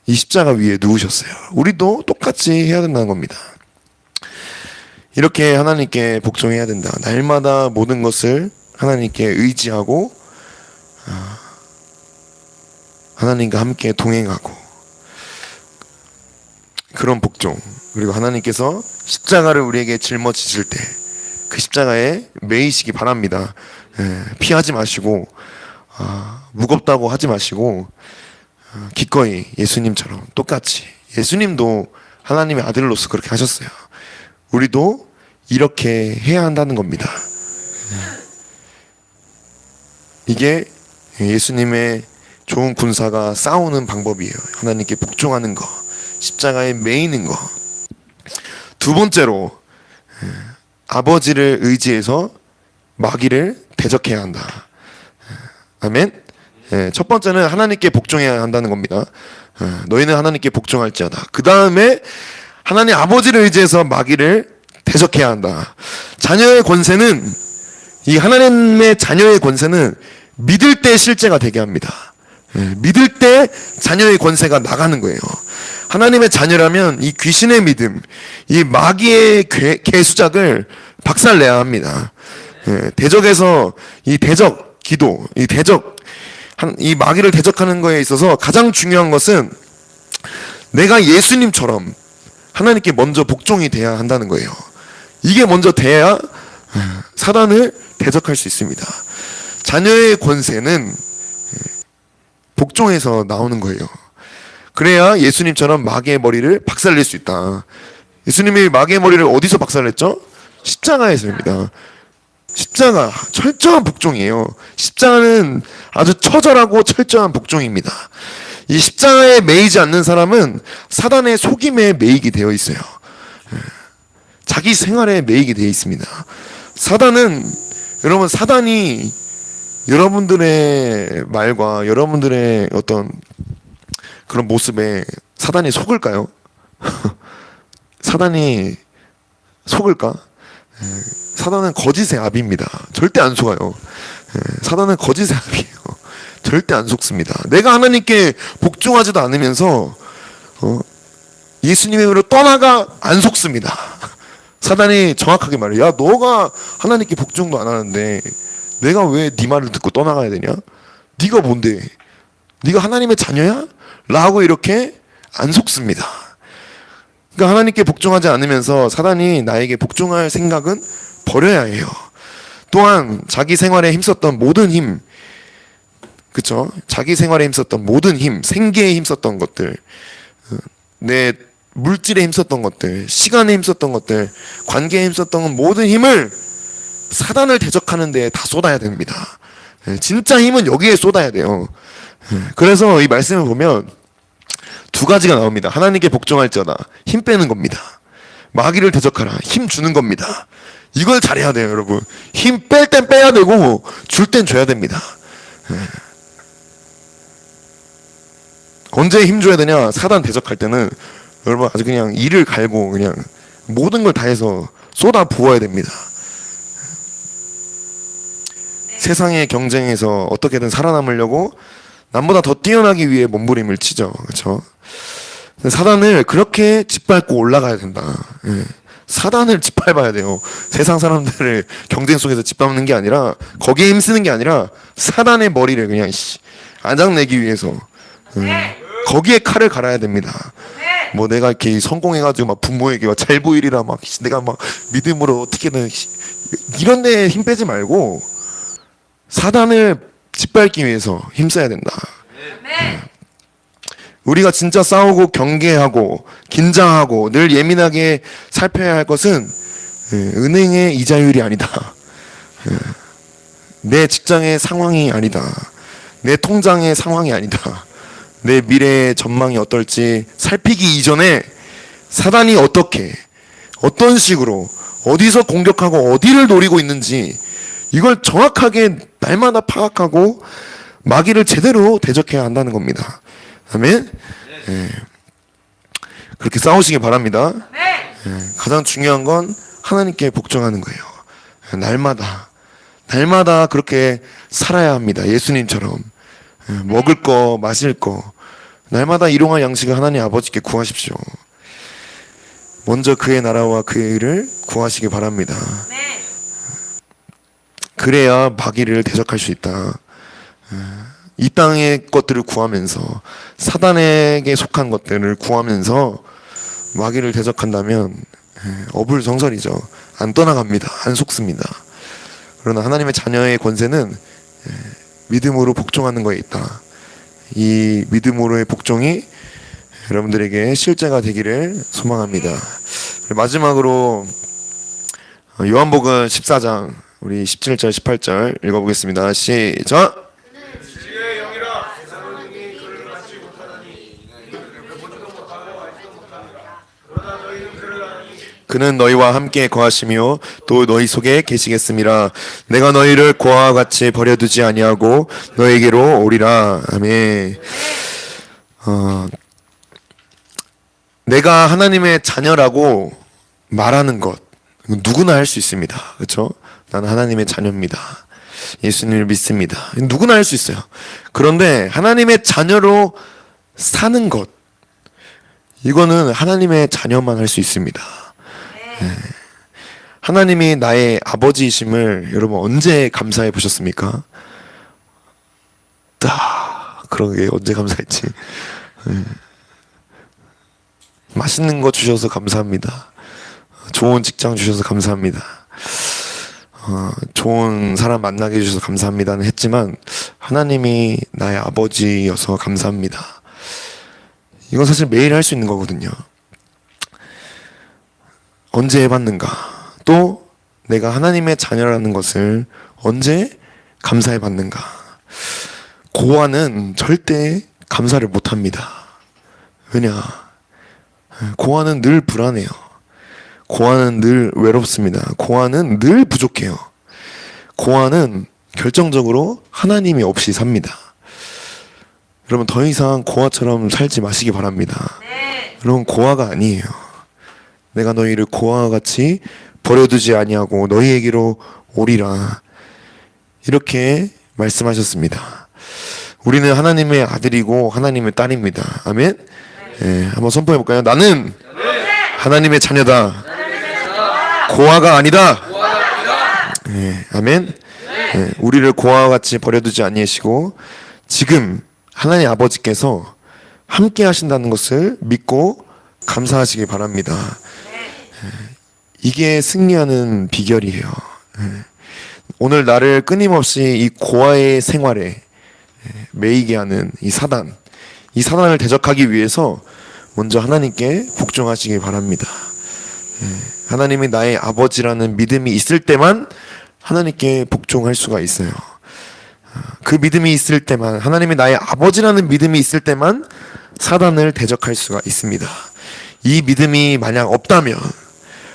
이 십자가 위에 누우셨어요. 우리도 똑같이 해야 된다는 겁니다. 이렇게 하나님께 복종해야 된다. 날마다 모든 것을 하나님께 의지하고 하나님과 함께 동행하고 그런 복종. 그리고 하나님께서 십자가를 우리에게 짊어지실 때 그 십자가에 매이시기 바랍니다. 피하지 마시고 무겁다고 하지 마시고 기꺼이 예수님처럼 똑같이, 예수님도 하나님의 아들로서 그렇게 하셨어요. 우리도 이렇게 해야 한다는 겁니다. 이게 예수님의 좋은 군사가 싸우는 방법이에요. 하나님께 복종하는 거, 십자가에 매이는 거. 두 번째로 아버지를 의지해서 마귀를 대적해야 한다. 아멘. 첫 번째는 하나님께 복종해야 한다는 겁니다. 너희는 하나님께 복종할지어다. 그 다음에 하나님 아버지를 의지해서 마귀를 대적해야 한다. 자녀의 권세는, 이 하나님의 자녀의 권세는 믿을 때 실제가 되게 합니다. 믿을 때 자녀의 권세가 나가는 거예요. 하나님의 자녀라면 이 귀신의 믿음, 이 마귀의 계수작을 박살내야 합니다. 대적에서 이 대적 기도, 이 마귀를 대적하는 거에 있어서 가장 중요한 것은 내가 예수님처럼 하나님께 먼저 복종이 돼야 한다는 거예요. 이게 먼저 돼야 사단을 대적할 수 있습니다. 자녀의 권세는 복종에서 나오는 거예요. 그래야 예수님처럼 마귀의 머리를 박살낼 수 있다. 예수님이 마귀의 머리를 어디서 박살냈죠? 십자가에서입니다. 십자가 철저한 복종이에요. 십자가는 아주 처절하고 철저한 복종입니다. 이 십자가에 매이지 않는 사람은 사단의 속임에 매이게 되어 있어요. 자기 생활에 매이게 되어 있습니다. 사단이 여러분들의 말과 여러분들의 어떤 그런 모습에 사단이 속을까요? 사단이 속을까? 사단은 거짓의 아비입니다. 절대 안 속아요. 사단은 거짓의 아비예요. 절대 안 속습니다. 내가 하나님께 복종하지도 않으면서 예수님의 으로 떠나가 안 속습니다. 사단이 정확하게 말해요. 야, 너가 하나님께 복종도 안 하는데 내가 왜 네 말을 듣고 떠나가야 되냐? 네가 뭔데? 네가 하나님의 자녀야? 라고 이렇게 안 속습니다. 그러니까 하나님께 복종하지 않으면서 사단이 나에게 복종할 생각은 버려야 해요. 또한 자기 생활에 힘썼던 모든 힘, 그쵸? 자기 생활에 힘썼던 모든 힘, 생계에 힘썼던 것들, 내 물질에 힘썼던 것들, 시간에 힘썼던 것들, 관계에 힘썼던 모든 힘을 사단을 대적하는 데에 다 쏟아야 됩니다. 진짜 힘은 여기에 쏟아야 돼요. 그래서 이 말씀을 보면 두 가지가 나옵니다. 하나님께 복종할지어다. 힘 빼는 겁니다. 마귀를 대적하라. 힘 주는 겁니다. 이걸 잘해야 돼요, 여러분. 힘 뺄 땐 빼야 되고 줄 땐 줘야 됩니다. 언제 힘 줘야 되냐? 사단 대적할 때는 여러분 아주 그냥 이를 갈고 그냥 모든 걸 다해서 쏟아 부어야 됩니다. 세상의 경쟁에서 어떻게든 살아남으려고 남보다 더 뛰어나기 위해 몸부림을 치죠. 그렇죠? 사단을 그렇게 짓밟고 올라가야 된다. 사단을 짓밟아야 돼요. 세상 사람들을 경쟁 속에서 짓밟는 게 아니라, 거기에 힘쓰는 게 아니라 사단의 머리를 그냥 안장내기 위해서 거기에 칼을 갈아야 됩니다. 뭐 내가 이렇게 성공해가지고 막 부모에게 막 잘 보이리라 막 내가 막 믿음으로 어떻게든 이런 데에 힘 빼지 말고 사단을 짓밟기 위해서 힘써야 된다. 우리가 진짜 싸우고 경계하고 긴장하고 늘 예민하게 살펴야 할 것은 은행의 이자율이 아니다. 내 직장의 상황이 아니다. 내 통장의 상황이 아니다. 내 미래의 전망이 어떨지 살피기 이전에 사단이 어떻게, 어떤 식으로, 어디서 공격하고 어디를 노리고 있는지 이걸 정확하게 날마다 파악하고 마귀를 제대로 대적해야 한다는 겁니다. 아멘. 그렇게 싸우시기 바랍니다. 가장 중요한 건 하나님께 복종하는 거예요. 날마다 그렇게 살아야 합니다. 예수님처럼 먹을 거, 마실 거, 날마다 일용할 양식을 하나님 아버지께 구하십시오. 먼저 그의 나라와 그의 의를 구하시기 바랍니다. 그래야 마귀를 대적할 수 있다. 이 땅의 것들을 구하면서 사단에게 속한 것들을 구하면서 마귀를 대적한다면 어불성설이죠. 안 떠나갑니다. 안 속습니다. 그러나 하나님의 자녀의 권세는 믿음으로 복종하는 거에 있다. 이 믿음으로의 복종이 여러분들에게 실제가 되기를 소망합니다. 마지막으로 요한복음 14장 우리 17절 18절 읽어보겠습니다. 시작. 그는 너희와 함께 거하시며 또 너희 속에 계시겠음이라. 내가 너희를 고아와 같이 버려두지 아니하고 너희에게로 오리라. 아멘. 내가 하나님의 자녀라고 말하는 것 누구나 할 수 있습니다. 그렇죠? 나는 하나님의 자녀입니다. 예수님을 믿습니다. 누구나 할 수 있어요. 그런데 하나님의 자녀로 사는 것, 이거는 하나님의 자녀만 할 수 있습니다. 네. 하나님이 나의 아버지이심을 여러분 언제 감사해 보셨습니까? 그러게 언제 감사했지? 네. 맛있는 거 주셔서 감사합니다. 좋은 직장 주셔서 감사합니다. 좋은 사람 만나게 해주셔서 감사합니다는 했지만 하나님이 나의 아버지여서 감사합니다. 이건 사실 매일 할 수 있는 거거든요. 언제 해봤는가? 또 내가 하나님의 자녀라는 것을 언제 감사해 봤는가? 고아는 절대 감사를 못합니다. 왜냐? 고아는 늘 불안해요. 고아는 늘 외롭습니다. 고아는 늘 부족해요. 고아는 결정적으로 하나님이 없이 삽니다. 여러분 더 이상 고아처럼 살지 마시기 바랍니다. 여러분 고아가 아니에요. 내가 너희를 고아와 같이 버려두지 아니하고 너희에게로 오리라. 이렇게 말씀하셨습니다. 우리는 하나님의 아들이고 하나님의 딸입니다. 아멘. 네, 한번 선포해 볼까요? 나는 하나님의 자녀다. 고아가 아니다. 네, 아멘. 네, 우리를 고아와 같이 버려두지 아니하시고 지금 하나님 아버지께서 함께 하신다는 것을 믿고 감사하시기 바랍니다. 이게 승리하는 비결이에요. 오늘 나를 끊임없이 이 고아의 생활에 매이게 하는 이 사단을 대적하기 위해서 먼저 하나님께 복종하시기 바랍니다. 하나님이 나의 아버지라는 믿음이 있을 때만 하나님께 복종할 수가 있어요. 그 믿음이 있을 때만, 하나님이 나의 아버지라는 믿음이 있을 때만 사단을 대적할 수가 있습니다. 이 믿음이 만약 없다면,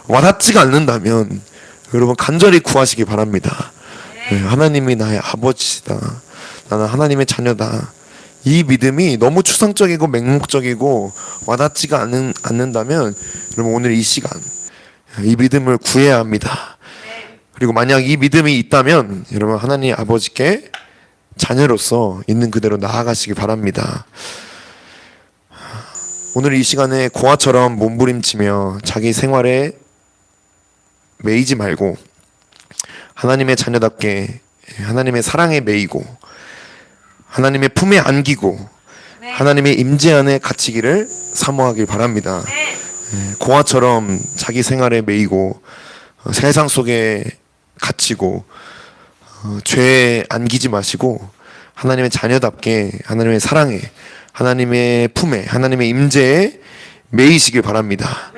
와닿지가 않는다면 여러분 간절히 구하시기 바랍니다. 하나님이 나의 아버지다. 나는 하나님의 자녀다. 이 믿음이 너무 추상적이고 맹목적이고 와닿지가 않는다면 여러분 오늘 이 시간 이 믿음을 구해야 합니다. 그리고 만약 이 믿음이 있다면 여러분 하나님 아버지께 자녀로서 있는 그대로 나아가시기 바랍니다. 오늘 이 시간에 고아처럼 몸부림치며 자기 생활에 매이지 말고 하나님의 자녀답게 하나님의 사랑에 매이고 하나님의 품에 안기고 하나님의 임재 안에 갇히기를 사모하길 바랍니다. 고아처럼 자기 생활에 매이고 세상 속에 갇히고 죄에 안기지 마시고 하나님의 자녀답게 하나님의 사랑에 하나님의 품에 하나님의 임재에 매이시길 바랍니다.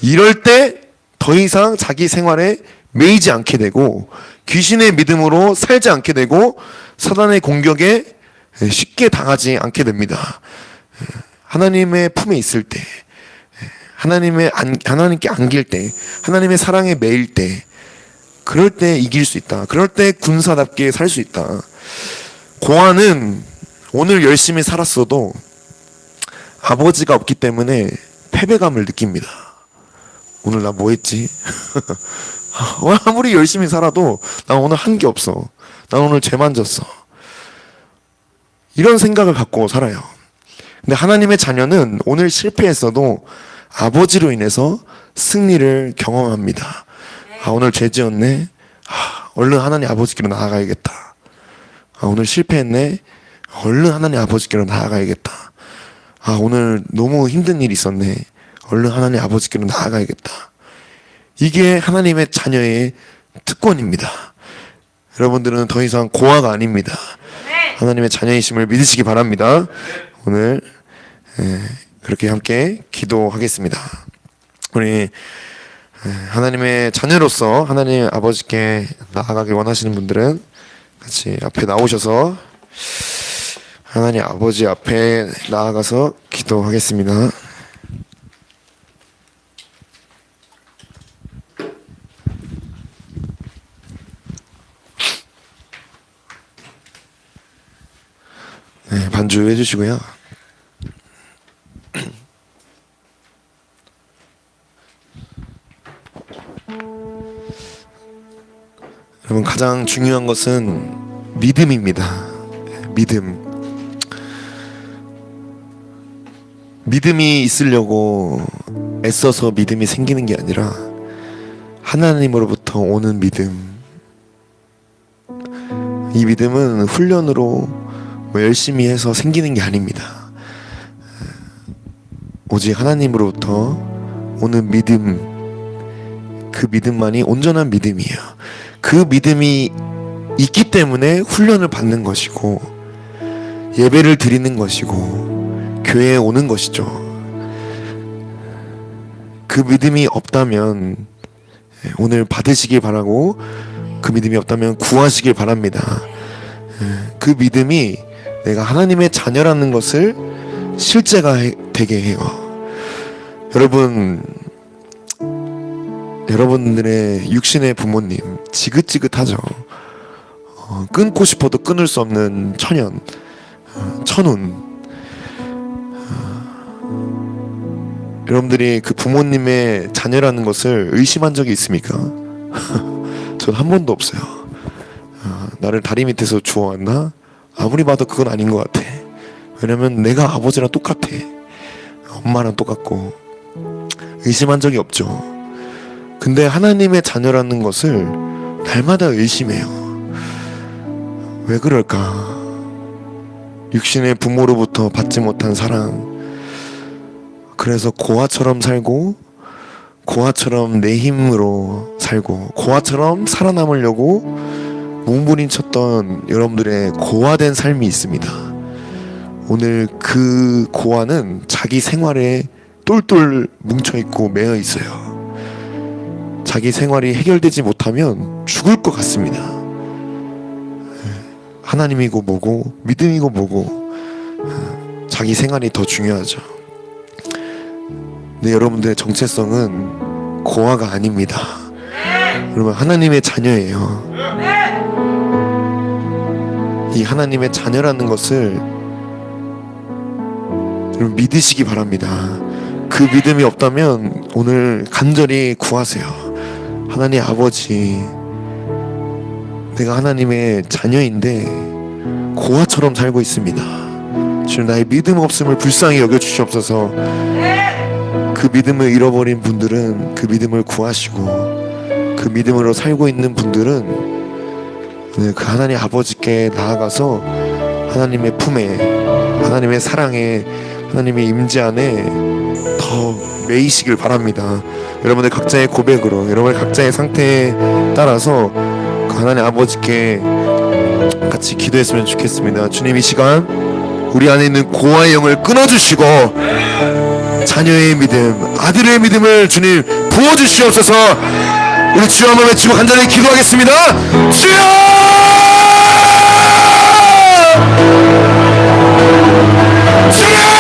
이럴 때 더 이상 자기 생활에 매이지 않게 되고 귀신의 믿음으로 살지 않게 되고 사단의 공격에 쉽게 당하지 않게 됩니다. 하나님의 품에 있을 때 하나님께 안길 때 하나님의 사랑에 매일 때 그럴 때 이길 수 있다. 그럴 때 군사답게 살 수 있다. 고아는 오늘 열심히 살았어도 아버지가 없기 때문에 패배감을 느낍니다. 오늘 나 뭐 했지? 아무리 열심히 살아도 나 오늘 한 게 없어. 나 오늘 죄만 졌어. 이런 생각을 갖고 살아요. 근데 하나님의 자녀는 오늘 실패했어도 아버지로 인해서 승리를 경험합니다. 오늘 죄 지었네. 얼른 하나님 아버지께로 나아가야겠다. 오늘 실패했네. 얼른 하나님 아버지께로 나아가야겠다. 오늘 너무 힘든 일이 있었네. 얼른 하나님 아버지께로 나아가야겠다. 이게 하나님의 자녀의 특권입니다. 여러분들은 더 이상 고아가 아닙니다. 하나님의 자녀이심을 믿으시기 바랍니다. 오늘 그렇게 함께 기도하겠습니다. 우리 하나님의 자녀로서 하나님 아버지께 나아가길 원하시는 분들은 같이 앞에 나오셔서 하나님 아버지 앞에 나아가서 기도하겠습니다. 네, 반주해 주시고요. 여러분, 가장 중요한 것은 믿음입니다. 믿음이 있으려고 애써서 믿음이 생기는 게 아니라 하나님으로부터 오는 믿음. 이 믿음은 훈련으로 열심히 해서 생기는 게 아닙니다. 오직 하나님으로부터 오는 믿음, 그 믿음만이 온전한 믿음이에요. 그 믿음이 있기 때문에 훈련을 받는 것이고 예배를 드리는 것이고 교회에 오는 것이죠. 그 믿음이 없다면 오늘 받으시길 바라고, 그 믿음이 없다면 구하시길 바랍니다. 그 믿음이 내가 하나님의 자녀라는 것을 실제가 되게 해요. 여러분들의 육신의 부모님 지긋지긋하죠. 끊고 싶어도 끊을 수 없는 천연, 천운. 여러분들이 그 부모님의 자녀라는 것을 의심한 적이 있습니까? 전 한 번도 없어요. 나를 다리 밑에서 주워왔나? 아무리 봐도 그건 아닌 것 같아. 왜냐면 내가 아버지랑 똑같아. 엄마랑 똑같고. 의심한 적이 없죠. 근데 하나님의 자녀라는 것을 날마다 의심해요. 왜 그럴까? 육신의 부모로부터 받지 못한 사랑. 그래서 고아처럼 살고, 고아처럼 내 힘으로 살고, 고아처럼 살아남으려고 몸부림쳤던 여러분들의 고아된 삶이 있습니다. 오늘 그 고아는 자기 생활에 똘똘 뭉쳐있고 매여 있어요. 자기 생활이 해결되지 못하면 죽을 것 같습니다. 하나님이고 뭐고 믿음이고 뭐고 자기 생활이 더 중요하죠. 근데 여러분들의 정체성은 고아가 아닙니다. 여러분, 하나님의 자녀예요. 이 하나님의 자녀라는 것을 여러분 믿으시기 바랍니다. 그 믿음이 없다면 오늘 간절히 구하세요. 하나님 아버지, 내가 하나님의 자녀인데 고아처럼 살고 있습니다. 주님, 나의 믿음 없음을 불쌍히 여겨주시옵소서. 그 믿음을 잃어버린 분들은 그 믿음을 구하시고, 그 믿음으로 살고 있는 분들은 그 하나님 아버지께 나아가서 하나님의 품에, 하나님의 사랑에, 하나님의 임재 안에 더 매이시길 바랍니다. 여러분들 각자의 고백으로, 여러분들 각자의 상태에 따라서 그 하나님 아버지께 같이 기도했으면 좋겠습니다. 주님, 이 시간 우리 안에 있는 고아의 영을 끊어주시고 자녀의 믿음, 아들의 믿음을 주님 부어주시옵소서. 우리 주여 한번 외치고 간절히 기도하겠습니다. 주여! 주여!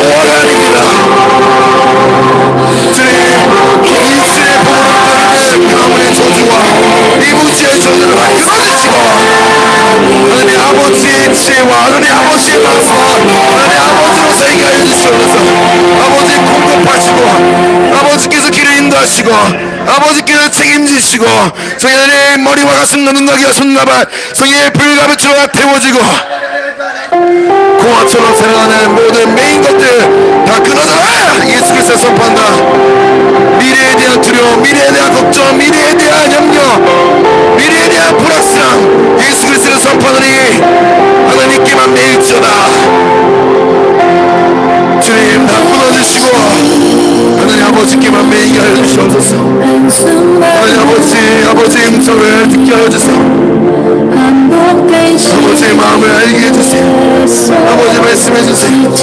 여호와가 아닙니다. 주님, 이스라엘 복으로 떨어진 가문의 저주와 이 무지의 저주를 끊어주시고 하나님 아버지의 지혜와 하나님 아버지의 말씀 하나님 아버지로서 인가해 주시옵소서. 아버지 공급하시고 아버지께서 길을 인도하시고 아버지께서 책임지시고 성령의 머리와 가슴과 눈과 귀와 손과 발 성령의 불가부처럼 태워지고 공화처럼 살아가는 모든 메인 것들 다 끊어져라. 예수 그리스도 선포한다. 미래에 대한 두려움, 미래에 대한 걱정, 미래에 대한 염려, 미래에 대한 불확실함 예수 그리스도를 선포하니 하나님께만 매일지어다. 주님 다 끊어주시고 하나님 아버지께만 매이게 하여 주시옵소서. 하나님 아버지의 음성을 듣게 하여 주세요. 아버지의 마음을 알게 해주세요. 아버지 말씀해 주세요.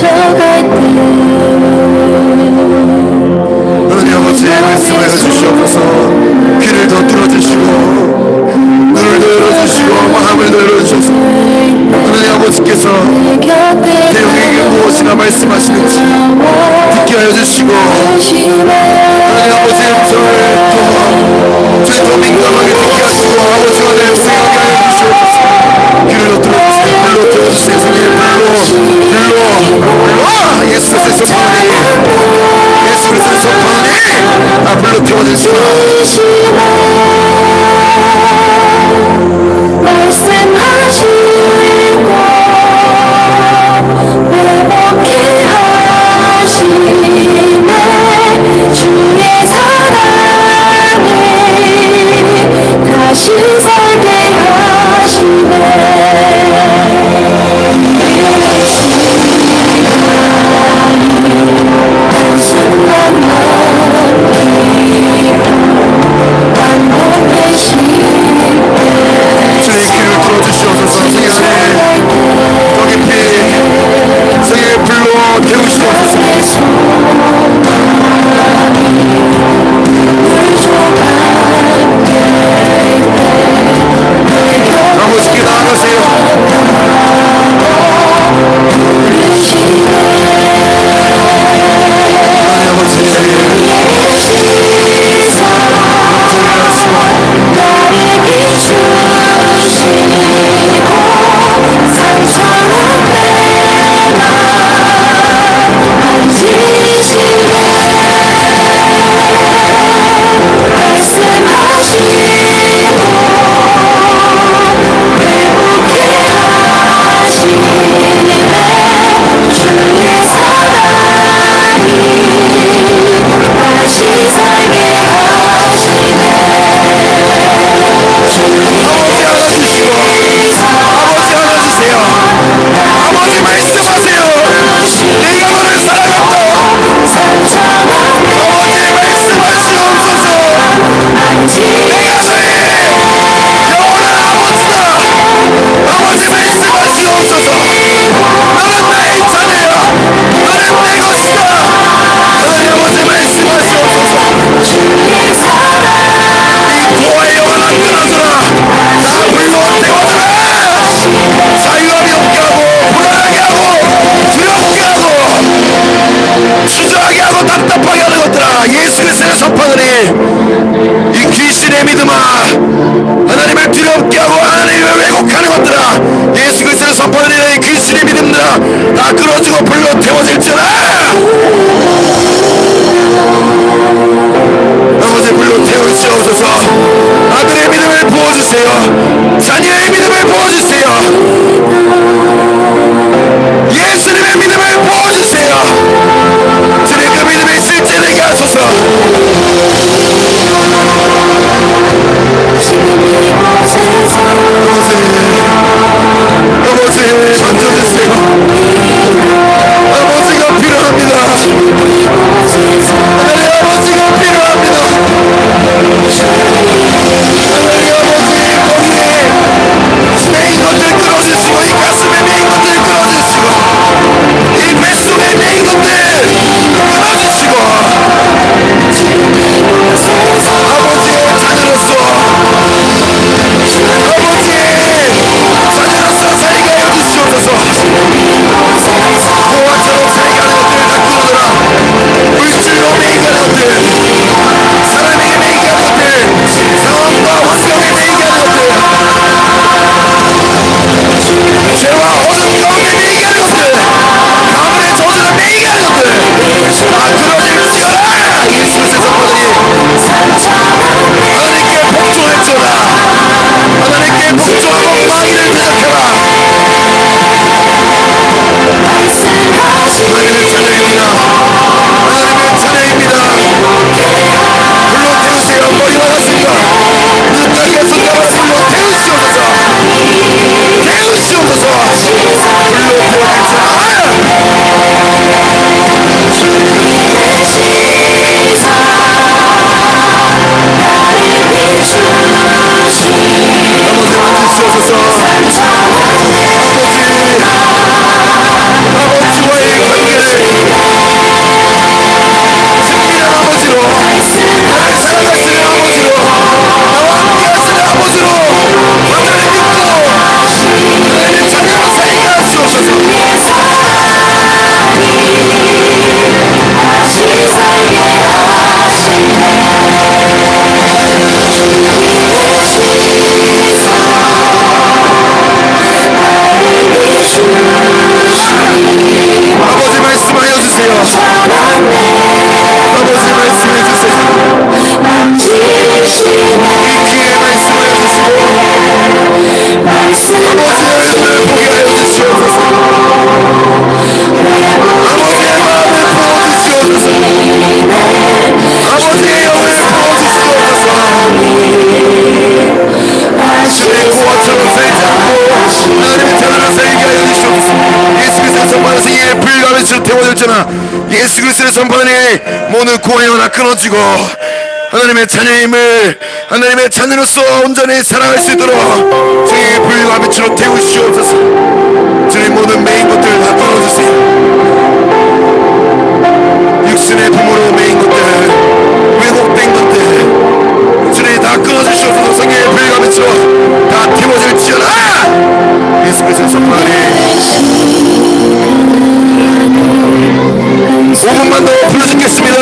예수 그리스도의 선포하니 모든 고해 하나 끊어지고 하나님의 자녀임을 하나님의 자녀로서 온전히 살아갈 수 있도록 주의 불과 빛으로 태우시옵소서. 주님 모든 매인 것들 다 끊어주세요. 육신의 부모로 매인 것들, 왜곡된 것들 주님 다 끊어주시옵소서. 성령의 불과 빛으로 다 태워질지어다. 예수 그리스도의 선포하니 5분만 더 불러주겠습니다.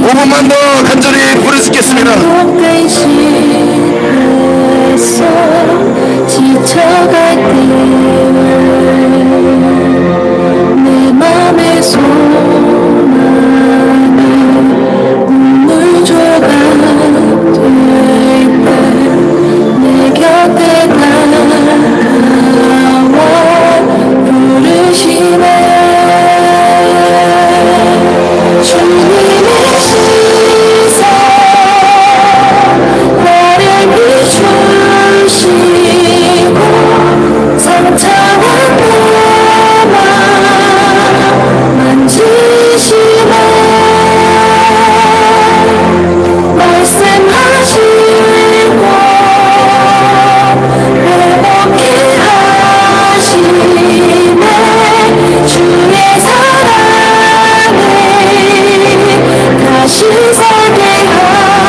5분만 더 간절히 부르짖겠습니다. 지쳐갈 때 내 맘에 소망이 눈물 조각 될 때 내 곁에 다가와 부르시네. 주님의 시선 나를 비추시고 상처한 내 맘 만지시네. 말씀하시고 회복해 하시네. 주의 사랑에 다시 살게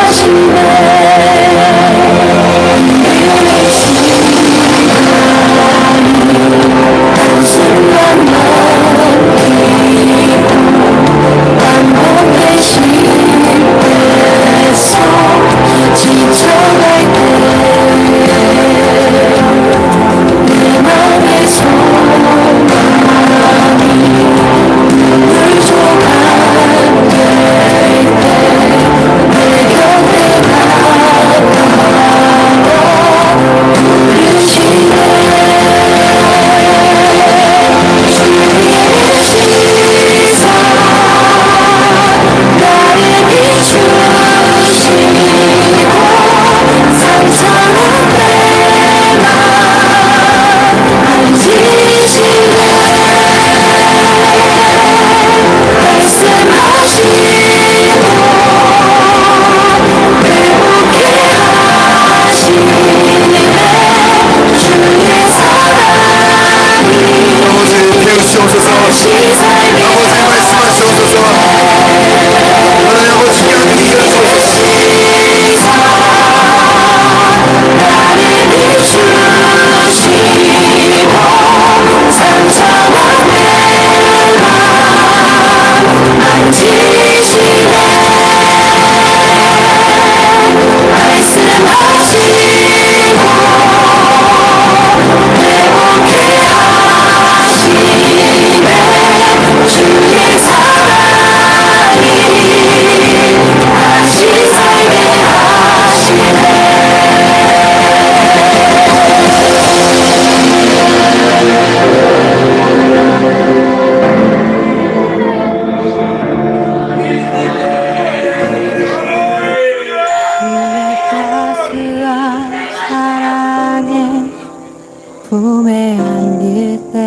하시네. 한순간 넘기고 반복되신 데서 지쳐갈 때 내 맘에 소망이 눈물 조각 될 때 내 곁에 다가와 부르시네. 주님의 시선 나를 비추시고 상처는 내 맘 만지시네. 말씀하시고 회복해 하시네. 주의 사랑이 아버지 태우시옵소서. 다시 살게 아버지 말씀하시옵소서. 하나님 아버지께 안기하시옵소서. 나를 비추시고 상처한 내 맘 만지시네. 말씀하시고 회복해 하시네. 주의 사랑이 다시 살게 하시네. 그의 따스한 사랑에 품에 안길 때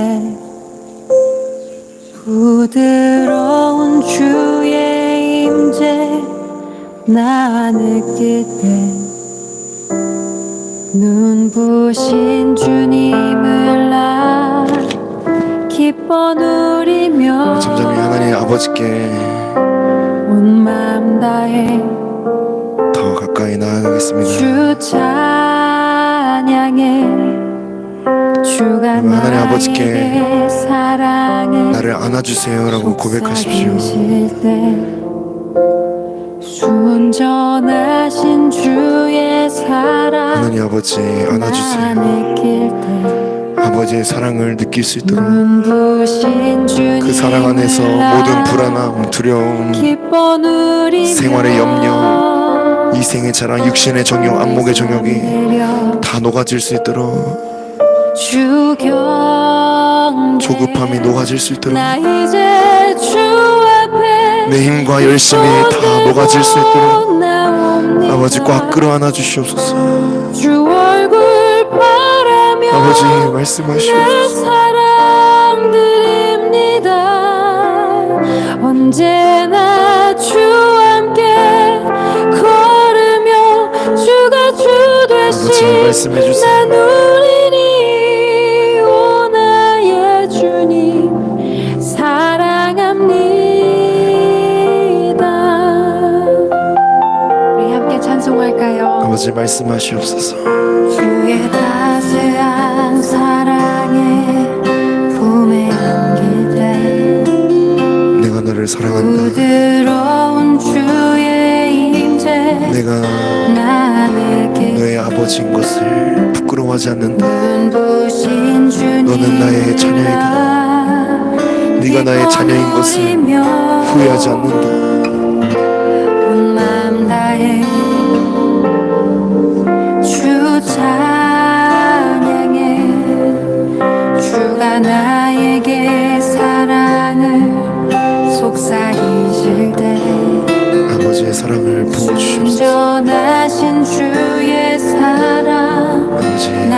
부드러운 주의 임재 나 느낄 때 눈부신 주님을 나 기뻐 누리며 잠잠히 하나님 아버지께 온 마음 다해 더 가까이 나아가겠습니다. 주 찬양해. 주가 하나님 아버지께 나에게 사랑을 나를 안아주세요라고 고백하십시오. 속삭이실 때 순전하신 주의 사랑 하나님 아버지 나 안아주세요. 느낄 때 아버지의 사랑을 느낄 수 있도록 눈부신 주님을 그 사랑 안에서 모든 불안함, 두려움, 기뻐 누리며 생활의 염려, 이 생의 자랑, 육신의 정욕, 안목의 정욕이 다 녹아질 수 있도록 조급함이 녹아질 수 있도록 나 이제 주 앞에 내 힘과 열심이 다 녹아질 수 있도록 나옵니다. 아버지 꽉 끌어안아 주시옵소서. 주 얼굴 바라며 아버지 내 말씀하시옵소서. 사랑 드립니다. 언제나 주와 함께 걸으며 주가 주 아버지 되신 말씀해 주세요. 나 누리니 오 나의 주님 사랑합니다. 우리 함께 찬송할까요? 아버지 말씀하시옵소서. 주의 따스한 사랑에 품에 안길 때 내가 너를 사랑한다. 부드러운 주의 임재 내가 나에게 너의 아버지인 것을 부끄러워하지 않는다. 눈부신 주님 너는 나의 자녀이다. 네가 나의 자녀인 것을 후회하지 않는다. 온 마음 다해 주 찬양해 주가 나에게 사랑을 속삭이실 때 아버지의 사랑을 부어주시옵소서. 온전하신 주의 사랑 아버지 기름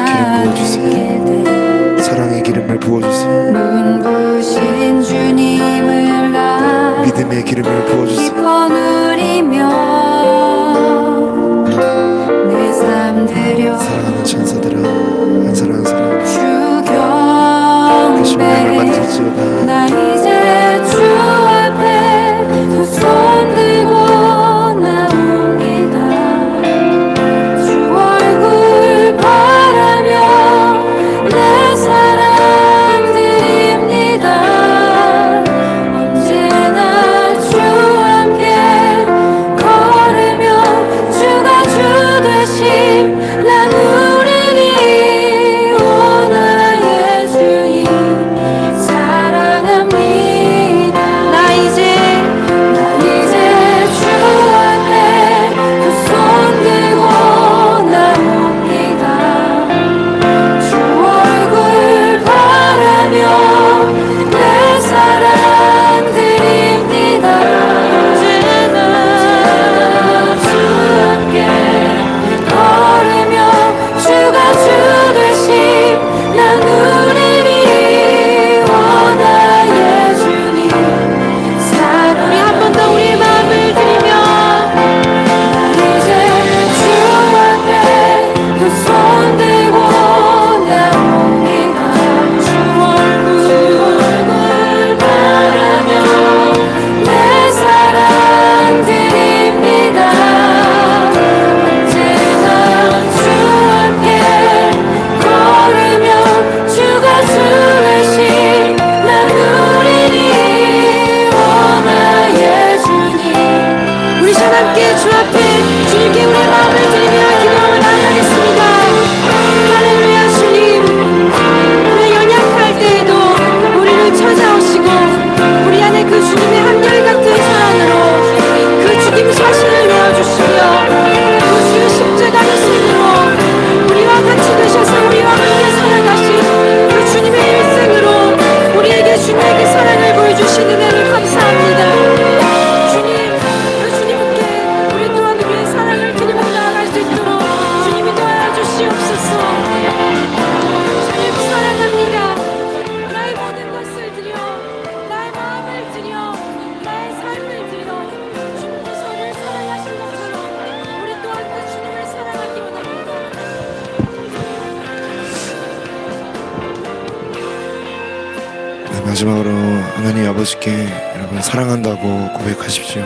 부어주세요. 나에게 사랑의 기름을 부어주세요. 눈부신 주님을 나 믿음의 기름을 부어주세요. 기뻐 누리며 내 삶 드려 사랑하는 천사들아 한 사람 한 사람 주 그 심령을 경배해 만들지어다. 나 이제 주 앞에 두 손 들고 나옵니다. 주 얼굴 바라며 내 사랑 드립니다. 언제나 주와 함께 걸으며 주가 주 되심 나 누리니 오 나의 주님 사랑합니다. 나 이제 주 앞에 두 손 들고 나옵니다. 주 얼굴 바라며 내 사랑 드립니다. 언제나 주 함께 걸으며 주가 주 되심 나 누리니 오 나의 주님 사랑. 우리 한 번 더 우리의 마음을 드리며 이제 주 앞에 두 손 들고 나옵니다. 주 얼굴 바라며 내 사랑 드립니다. 언제나 주 함께 걸으며 주가 주 되심 나 누리니 오 나의 주님. 우리 전 함께 주 앞에 주님께 우리의 마음을 드리며 기도하며 나아가겠습니다. 할렐루야. 주님 우리 연약할 때에도 우리를 찾아오시고 우리 안에 그 주님의 한결같은 사랑으로 그 주님 자신을 내어주시며 그 주의 십자가의 힘으로 우리와 같이 되셔서 우리와 함께 살아가신 그 주님의 일생으로 우리에게 주님에게 사랑을 보여주시는 은혜를 감사합니다. 주님 그 주님께 우리 또한 우리의 사랑을 드리며 나아갈 수 있도록 주님이 도와주시옵소서. 주님 사랑합니다. 나의 모든 것을 드려 나의 마음을 드려 나의 삶을 드려 주님께서 우리를 사랑하신 것처럼 우리 또한 그 주님을 사랑하기 원합니다. 네, 마지막으로 하나님 아버지께 여러분 사랑한다고 고백하십시오.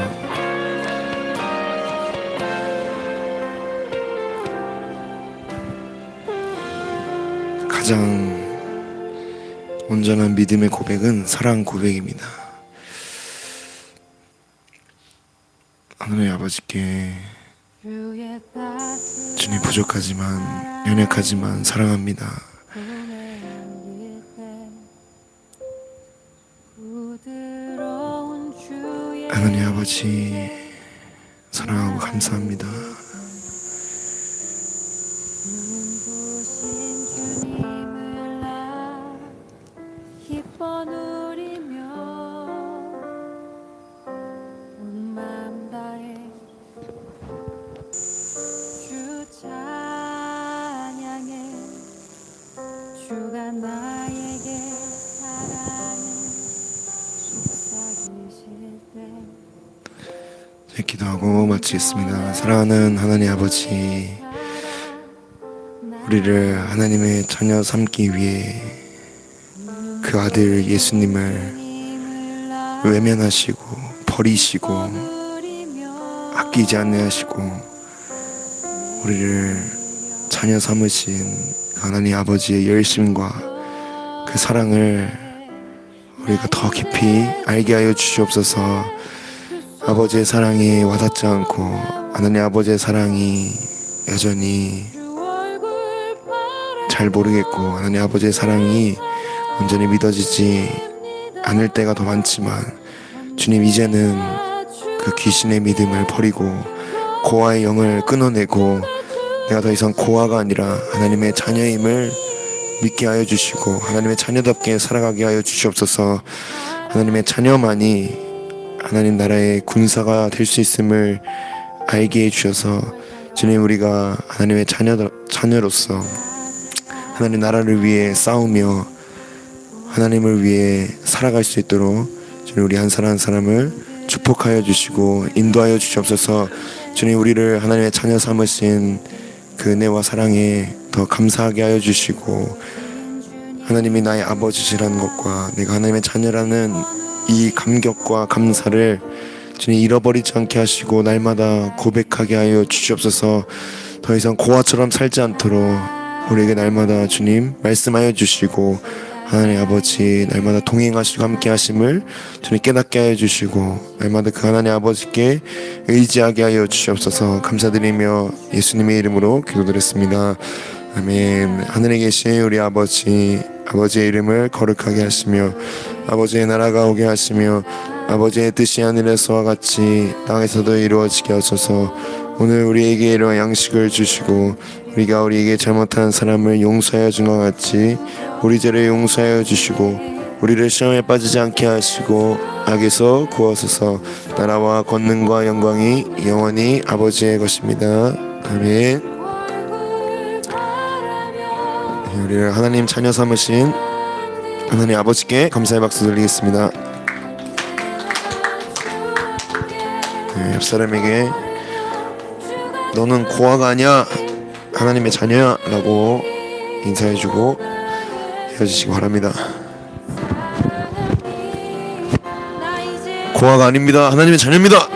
가장 온전한 믿음의 고백은 사랑 고백입니다. 하나님 아버지께 주의 따스한 주님 부족하지만 연약하지만 사랑합니다. 품에 안길 때 부드러운 주의 하나님 아버지 사랑하고 감사합니다. 눈부신 주님을 나 기뻐 누리며 온 마음 다해 주 찬양해 주가 나에게 사랑을 속삭이실 기도하고 마치겠습니다. 사랑하는 하나님 아버지, 우리를 하나님의 자녀 삼기 위해 그 아들 예수님을 외면하시고 버리시고 아끼지 않으시고 우리를 자녀 삼으신 그 하나님 아버지의 열심과 그 사랑을 우리가 더 깊이 알게 하여 주시옵소서. 아버지의 사랑이 와닿지 않고 하나님 아버지의 사랑이 여전히 잘 모르겠고 하나님 아버지의 사랑이 온전히 믿어지지 않을 때가 더 많지만, 주님 이제는 그 귀신의 믿음을 버리고 고아의 영을 끊어내고 내가 더 이상 고아가 아니라 하나님의 자녀임을 믿게 하여 주시고 하나님의 자녀답게 살아가게 하여 주시옵소서. 하나님의 자녀만이 하나님 나라의 군사가 될 수 있음을 알게 해주셔서 주님, 우리가 하나님의 자녀로서 하나님 나라를 위해 싸우며 하나님을 위해 살아갈 수 있도록 주님, 우리 한 사람 한 사람을 축복하여 주시고 인도하여 주시옵소서. 주님, 우리를 하나님의 자녀 삼으신 그 은혜와 사랑에 더 감사하게 하여 주시고 하나님이 나의 아버지시라는 것과 내가 하나님의 자녀라는 이 감격과 감사를 주님 잃어버리지 않게 하시고 날마다 고백하게 하여 주시옵소서. 더 이상 고아처럼 살지 않도록 우리에게 날마다 주님 말씀하여 주시고 하나님 아버지 날마다 동행하시고 함께 하심을 주님 깨닫게 하여 주시고 날마다 그 하나님 아버지께 의지하게 하여 주시옵소서. 감사드리며 예수님의 이름으로 기도드렸습니다. 아멘. 하늘에 계신 우리 아버지, 아버지의 이름을 거룩하게 하시며 아버지의 나라가 오게 하시며 아버지의 뜻이 하늘에서와 같이 땅에서도 이루어지게 하소서. 오늘 우리에게 이러한 양식을 주시고 우리가 우리에게 잘못한 사람을 용서하여 준 것 같이 우리 죄를 용서하여 주시고 우리를 시험에 빠지지 않게 하시고 악에서 구하소서. 나라와 권능과 영광이 영원히 아버지의 것입니다. 아멘. 우리를 하나님 자녀 삼으신 하나님 아버지께 감사의 박수 드리겠습니다. 옆 사람에게 너는 고아가 아니야, 하나님의 자녀야 라고 인사해주고 헤어지시기 바랍니다. 고아가 아닙니다, 하나님의 자녀입니다.